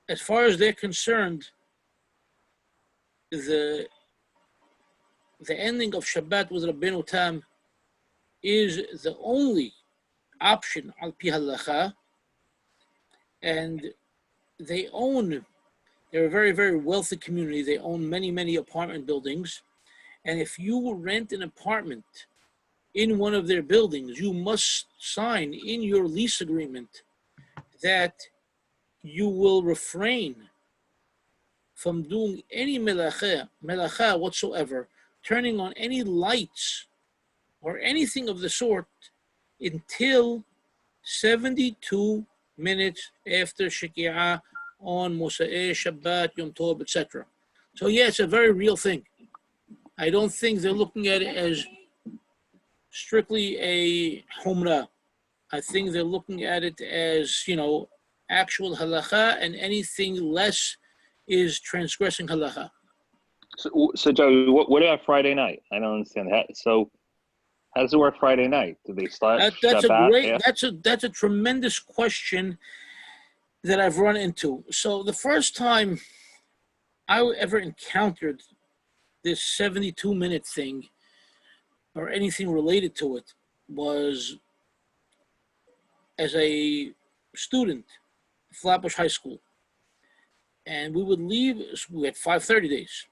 as far as they're concerned, the ending of Shabbat with Rabbenu Tam is the only option al pi halacha, and they're a very, very wealthy community. They own many, many apartment buildings, and if you rent an apartment in one of their buildings, you must sign in your lease agreement that you will refrain from doing any melacha whatsoever, turning on any lights or anything of the sort until 72 minutes after Sheki'ah on Mosseri, Shabbat, Yom Tov, etc. So yeah, it's a very real thing. I don't think they're looking at it as strictly a humrah. I think they're looking at it as, actual halacha, and anything less is transgressing halacha. So Joe, what about Friday night? I don't understand that. So how does it work Friday night? Do they start Shabbat? That's a tremendous question that I've run into. So the first time I ever encountered this 72-minute thing or anything related to it was as a student at Flatbush High School. And we would leave, we had 5:30 days,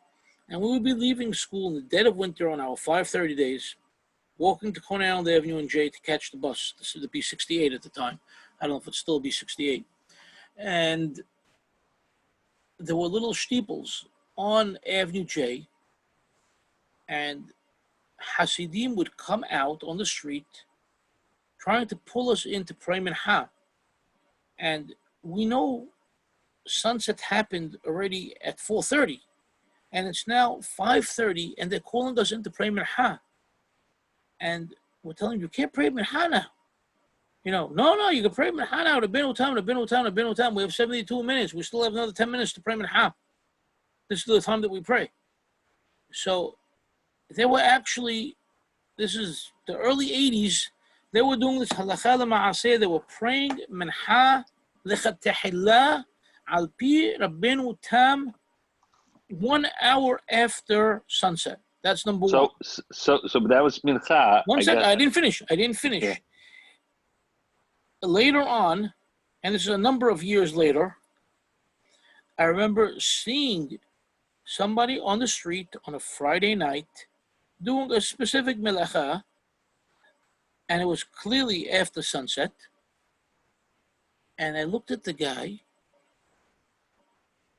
and we would be leaving school in the dead of winter on our 5:30 days, walking to Coney Island Avenue and J to catch the bus. This is the B68 at the time. I don't know if it's still B68. And there were little steeples on Avenue J, and Hasidim would come out on the street trying to pull us into Pray Mincha. And we know sunset happened already at 4:30, and it's now 5:30, and they're calling us into Pray Mincha. And we're telling them, you can't pray Mincha now. No, you can pray Mincha now. Rabbenu Tam. We have 72 minutes. We still have another 10 minutes to pray Mincha. This is the time that we pray. So they were actually, this is the early 80s, they were doing this halakha l'ma'aseh. They were praying Mincha l'chatehillah al pi Rabbenu Tam 1 hour after sunset. That's number one. So that was mincha. One second, I didn't finish. Yeah. Later on, and this is a number of years later, I remember seeing somebody on the street on a Friday night doing a specific melacha, and it was clearly after sunset. And I looked at the guy,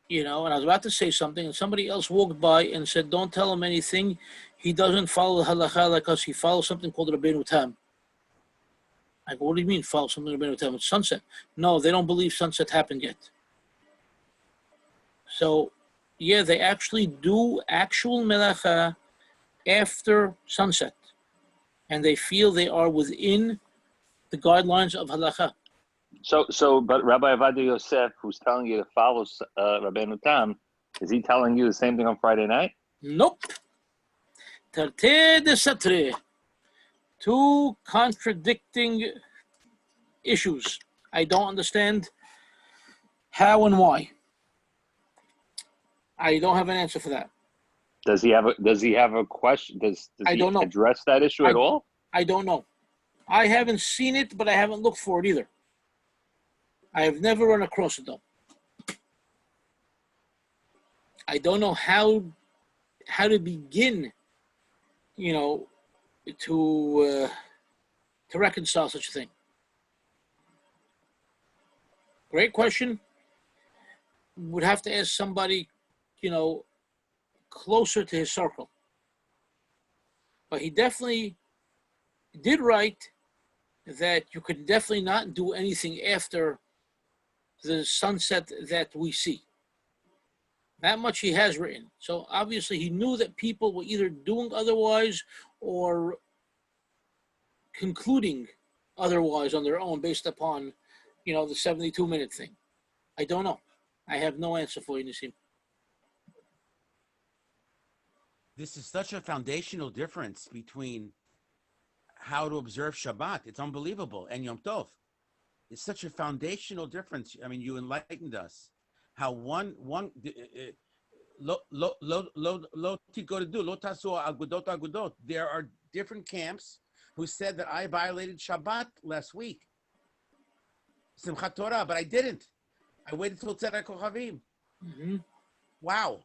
and I was about to say something, and somebody else walked by and said, don't tell him anything. He doesn't follow the halakha like us. He follows something called Rabbenu Tam. I go, what do you mean follow something Rabbenu Tam? It's sunset. No, they don't believe sunset happened yet. So, yeah, they actually do actual melacha after sunset. And they feel they are within the guidelines of halakha. But Rabbi Avadia Yosef, who's telling you to follow Rabbenu Tam, is he telling you the same thing on Friday night? Nope. Tarte de Satre. Two contradicting issues. I don't understand how and why. I don't have an answer for that. Does he have a question? Does I don't know. Address that issue at all? I don't know. I haven't seen it, but I haven't looked for it either. I have never run across it though. I don't know how to begin, to reconcile such a thing. Great question. Would have to ask somebody, closer to his circle. But he definitely did write that you could definitely not do anything after the sunset that we see. That much he has written. So obviously he knew that people were either doing otherwise or concluding otherwise on their own based upon, the 72-minute thing. I don't know. I have no answer for you, Nissim. This is such a foundational difference between how to observe Shabbat. It's unbelievable. And Yom Tov. It's such a foundational difference. I mean, you enlightened us. How one there are different camps who said that I violated Shabbat last week. Simchat Torah, but I didn't. I waited till Tzedek Kochavim. Mm-hmm. Wow.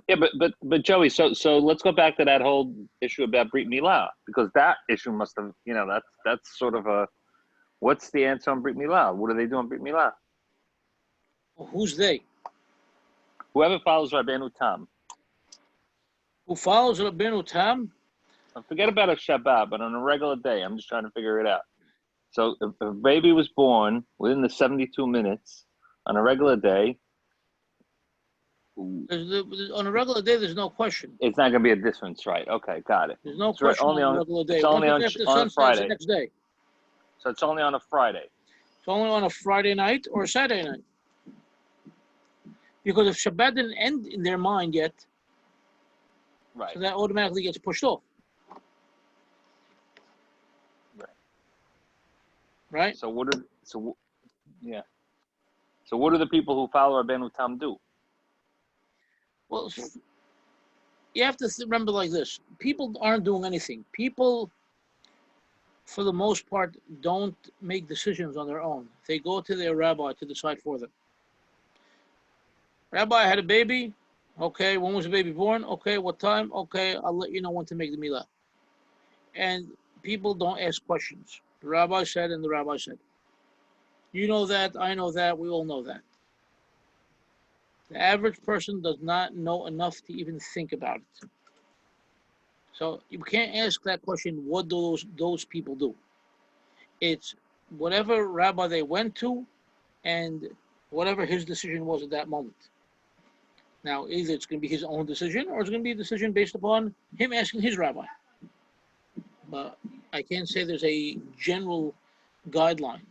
Yeah, but Joey, so let's go back to that whole issue about Brit Milah, because that issue must have, that's sort of a, what's the answer on Brit Milah? What do they do on Brit Milah? Well, who's they? Whoever follows Rabbenu Tam. Who follows Rabbenu Tam? Forget about a Shabbat, but on a regular day, I'm just trying to figure it out. So if a baby was born within the 72 minutes on a regular day, on a regular day, there's no question. It's not going to be a difference, right? Okay, got it. There's no question on a regular day. It's only on Friday. The next day. So it's only on a Friday. It's only on a Friday night or a Saturday night. Because if Shabbat didn't end in their mind yet, right, so that automatically gets pushed off. Right? So what do the people who follow Rabbenu Tam do? Well, you have to remember like this. People aren't doing anything. People, for the most part, don't make decisions on their own. They go to their rabbi to decide for them. Rabbi, I had a baby. Okay, when was the baby born? Okay, what time? Okay, I'll let you know when to make the milah. And people don't ask questions. The rabbi said, and the rabbi said. You know that, I know that, we all know that. The average person does not know enough to even think about it. So you can't ask that question, what do those people do? It's whatever rabbi they went to and whatever his decision was at that moment. Now, either it's going to be his own decision or it's going to be a decision based upon him asking his rabbi. But I can't say there's a general guideline.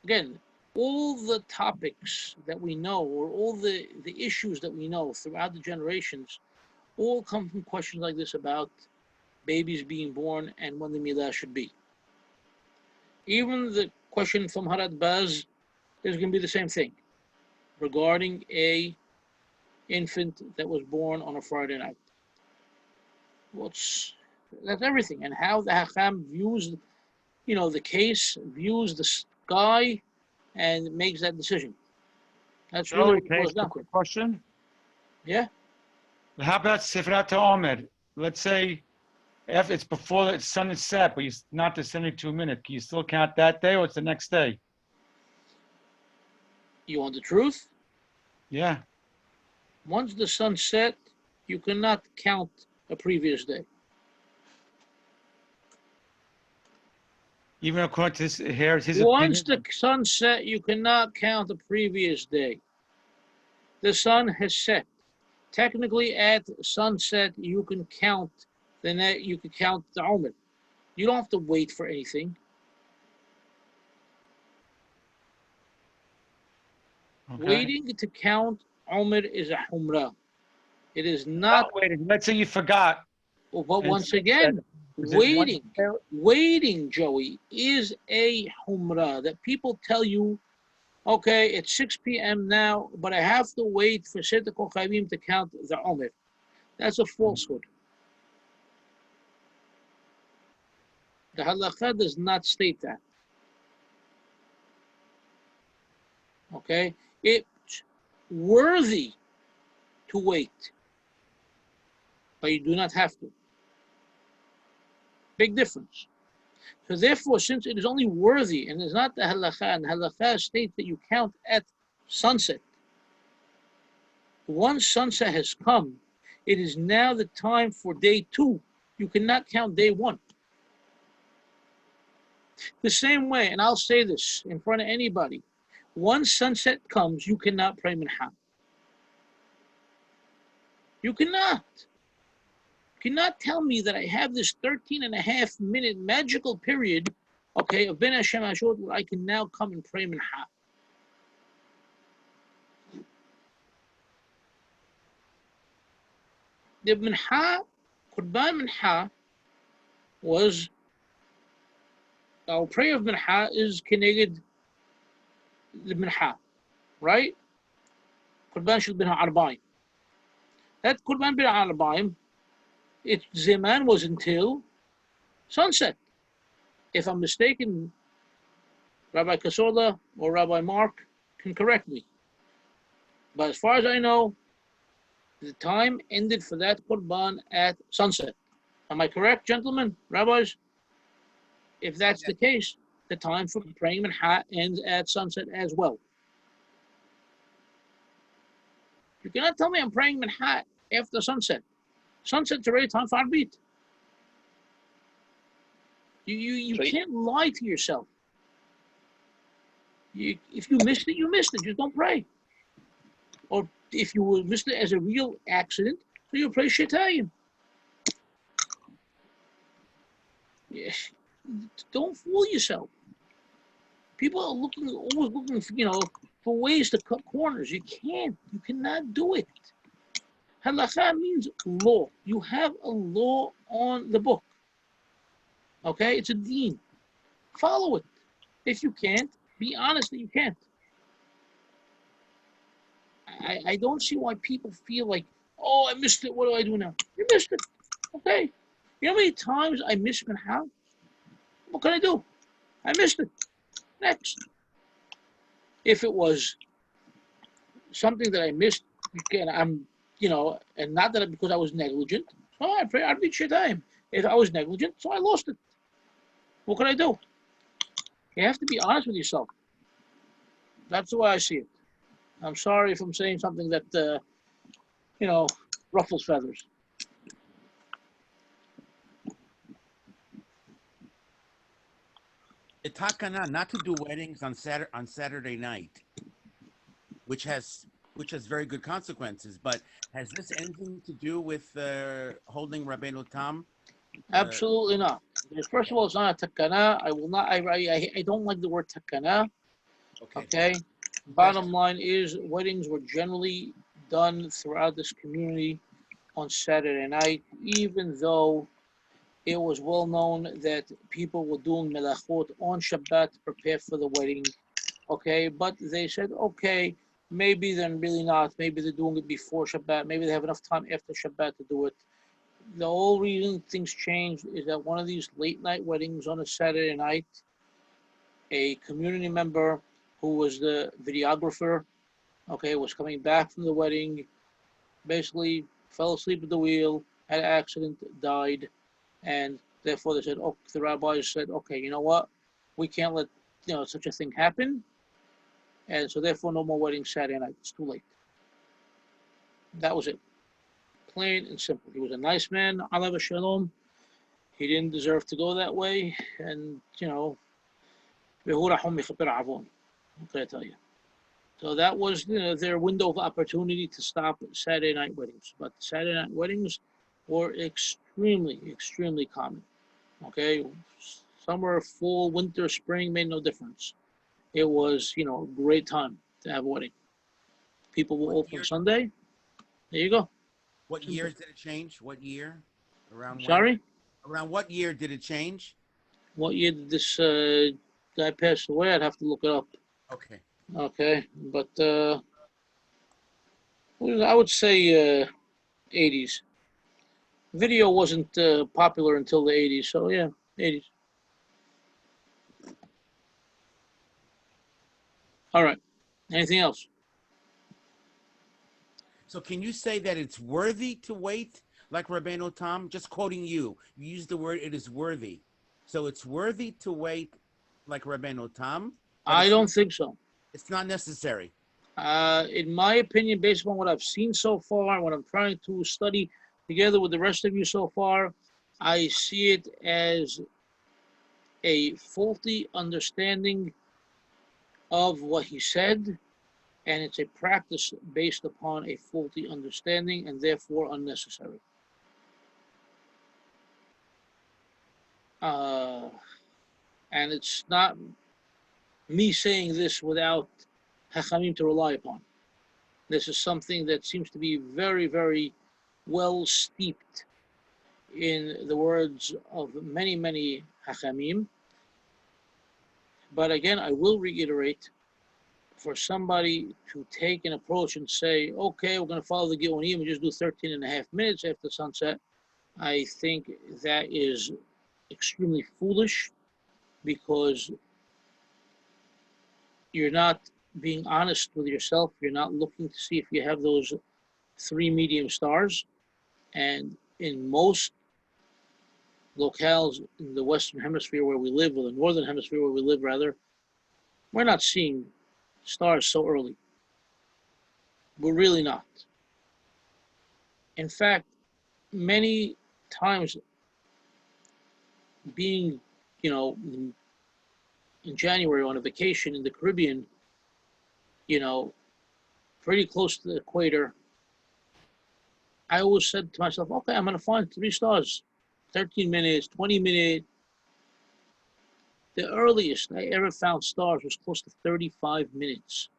Again, all the topics that we know or all the issues that we know throughout the generations all come from questions like this about babies being born and when the milah should be. Even the question from Harad Baz is going to be the same thing regarding a infant that was born on a Friday night. That's everything, and how the Hakam views, the case, views the sky, and makes that decision. That's really what it boils down to. Question. Yeah. How about Sifrat Omer? Let's say if it's before the sun is set, but it's not the 72 minute, can you still count that day or it's the next day? You want the truth? Yeah. Once the sun set, you cannot count a previous day. Even according to his Once opinion? the sun set, you cannot count the previous day. The sun has set. Technically, at sunset, you can count the Omer. You don't have to wait for anything. Okay. Waiting to count Omer is a humrah. It is not. Oh, wait, let's say you forgot. But once again, waiting, Joey, is a humrah that people tell you, okay, it's 6 p.m. now, but I have to wait for Seder Kochavim to count the Omer. That's a falsehood. The halakha does not state that. Okay? It's worthy to wait, but you do not have to. Big difference. So therefore, since it is only worthy and is not the halakha, and halakha states that you count at sunset. Once sunset has come, it is now the time for day 2. You cannot count day 1. The same way, and I'll say this in front of anybody, once sunset comes, you cannot pray mincha. You cannot. You cannot tell me that I have this 13.5-minute magical period, okay, of Ben Hashem Ashot, where I can now come and pray mincha. The mincha, Qurban mincha, was, our prayer of mincha is keneged the mincha, right? Qurban shel bin ha'arba'im. That Qurban bin ha'arba'im, its zeman was until sunset. If I'm mistaken, Rabbi Kasola or Rabbi Mark can correct me. But as far as I know, the time ended for that Qurban at sunset. Am I correct, gentlemen, rabbis? If that's the case, the time for praying mincha ends at sunset as well. You cannot tell me I'm praying mincha after sunset. Sunset's already time for arbit. You can't lie to yourself. If you missed it, you missed it. Just don't pray. Or if you missed it as a real accident, so you pray shetayim. Yes. Don't fool yourself. People are always looking for ways to cut corners. You can't. You cannot do it. Halakha means law. You have a law on the book. Okay? It's a deen. Follow it. If you can't, be honest that you can't. I don't see why people feel like, oh, I missed it. What do I do now? You missed it. Okay. You know how many times I missed Minha? What can I do? I missed it. Next. If it was something that I missed, again, and not that because I was negligent. So I'd reach your time. If I was negligent, so I lost it. What can I do? You have to be honest with yourself. That's the way I see it. I'm sorry if I'm saying something that, ruffles feathers. The takana not to do weddings on Saturday night, which has very good consequences. But has this anything to do with holding Rabbenu Tam? Absolutely not. Because first of all, it's not a takana. I will not. I don't like the word takana. Okay. Bottom line is, weddings were generally done throughout this community on Saturday night, even though it was well known that people were doing melachot on Shabbat to prepare for the wedding. Okay, but they said, okay, maybe they're really not. Maybe they're doing it before Shabbat. Maybe they have enough time after Shabbat to do it. The whole reason things changed is that one of these late night weddings on a Saturday night, a community member who was the videographer, okay, was coming back from the wedding, basically fell asleep at the wheel, had an accident, died, and therefore they said, oh, the rabbis said, okay, you know what? We can't let such a thing happen, and so therefore no more weddings Saturday night. It's too late. That was it. Plain and simple. He was a nice man, alav shalom. He didn't deserve to go that way, and what can I tell you? So that was their window of opportunity to stop Saturday night weddings. But Saturday night weddings were extremely, extremely common. Okay, summer, fall, winter, spring made no difference. It was a great time to have a wedding. People will open Sunday. There you go. What years did it change? What year? Around Sorry? Around what year did it change? What year did this guy pass away? I'd have to look it up. Okay. Okay, but I would say 80s. Video wasn't popular until the 80s, so yeah, 80s. All right. Anything else? So can you say that it's worthy to wait, like Rabbenu Tam? Just quoting you, you used the word "it is worthy." So it's worthy to wait, like Rabbenu Tam. I don't think so. It's not necessary. In my opinion, based on what I've seen so far, what I'm trying to study together with the rest of you so far, I see it as a faulty understanding of what he said, and it's a practice based upon a faulty understanding and therefore unnecessary. And it's not me saying this without hakhamim to rely upon. This is something that seems to be very, very well steeped in the words of many, many hakhamim. But again, I will reiterate, for somebody to take an approach and say, okay, we're going to follow the Geonim and just do 13 and a half minutes after sunset, I think that is extremely foolish, because you're not being honest with yourself. You're not looking to see if you have those 3 medium stars. And in most locales in the Western Hemisphere where we live, or the Northern Hemisphere where we live, rather, we're not seeing stars so early. We're really not. In fact, many times, being, in January on a vacation in the Caribbean, pretty close to the equator, I always said to myself, okay, I'm going to find 3 stars, 13 minutes, 20 minutes. The earliest I ever found stars was close to 35 minutes.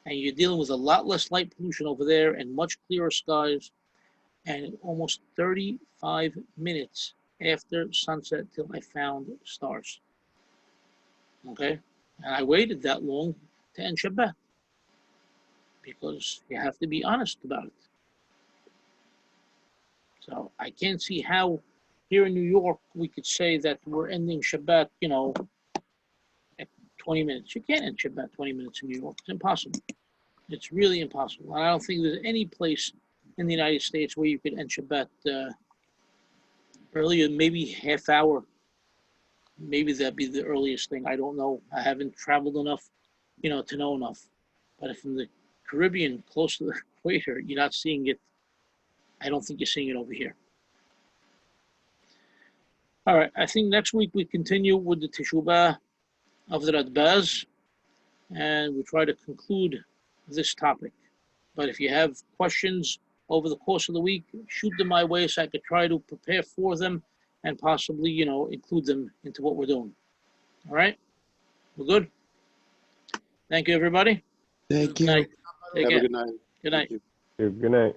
And you're dealing with a lot less light pollution over there and much clearer skies. And almost 35 minutes after sunset till I found stars. Okay? And I waited that long to end Shabbat. because you have to be honest about it. So I can't see how here in New York we could say that we're ending Shabbat, at 20 minutes. You can't end Shabbat 20 minutes in New York. It's impossible. It's really impossible. And I don't think there's any place in the United States where you could end Shabbat earlier, maybe half hour. Maybe that'd be the earliest thing. I don't know. I haven't traveled enough, to know enough. But if in the Caribbean, close to the equator, you're not seeing it, I don't think you're seeing it over here. All right. I think next week we continue with the Teshuvah of the Radbaz, and we try to conclude this topic. But if you have questions over the course of the week, shoot them my way so I could try to prepare for them and possibly, include them into what we're doing. All right? We're good? Thank you, everybody. Thank Good night. Take Have care. a good night. Good night. Thank you. Good night.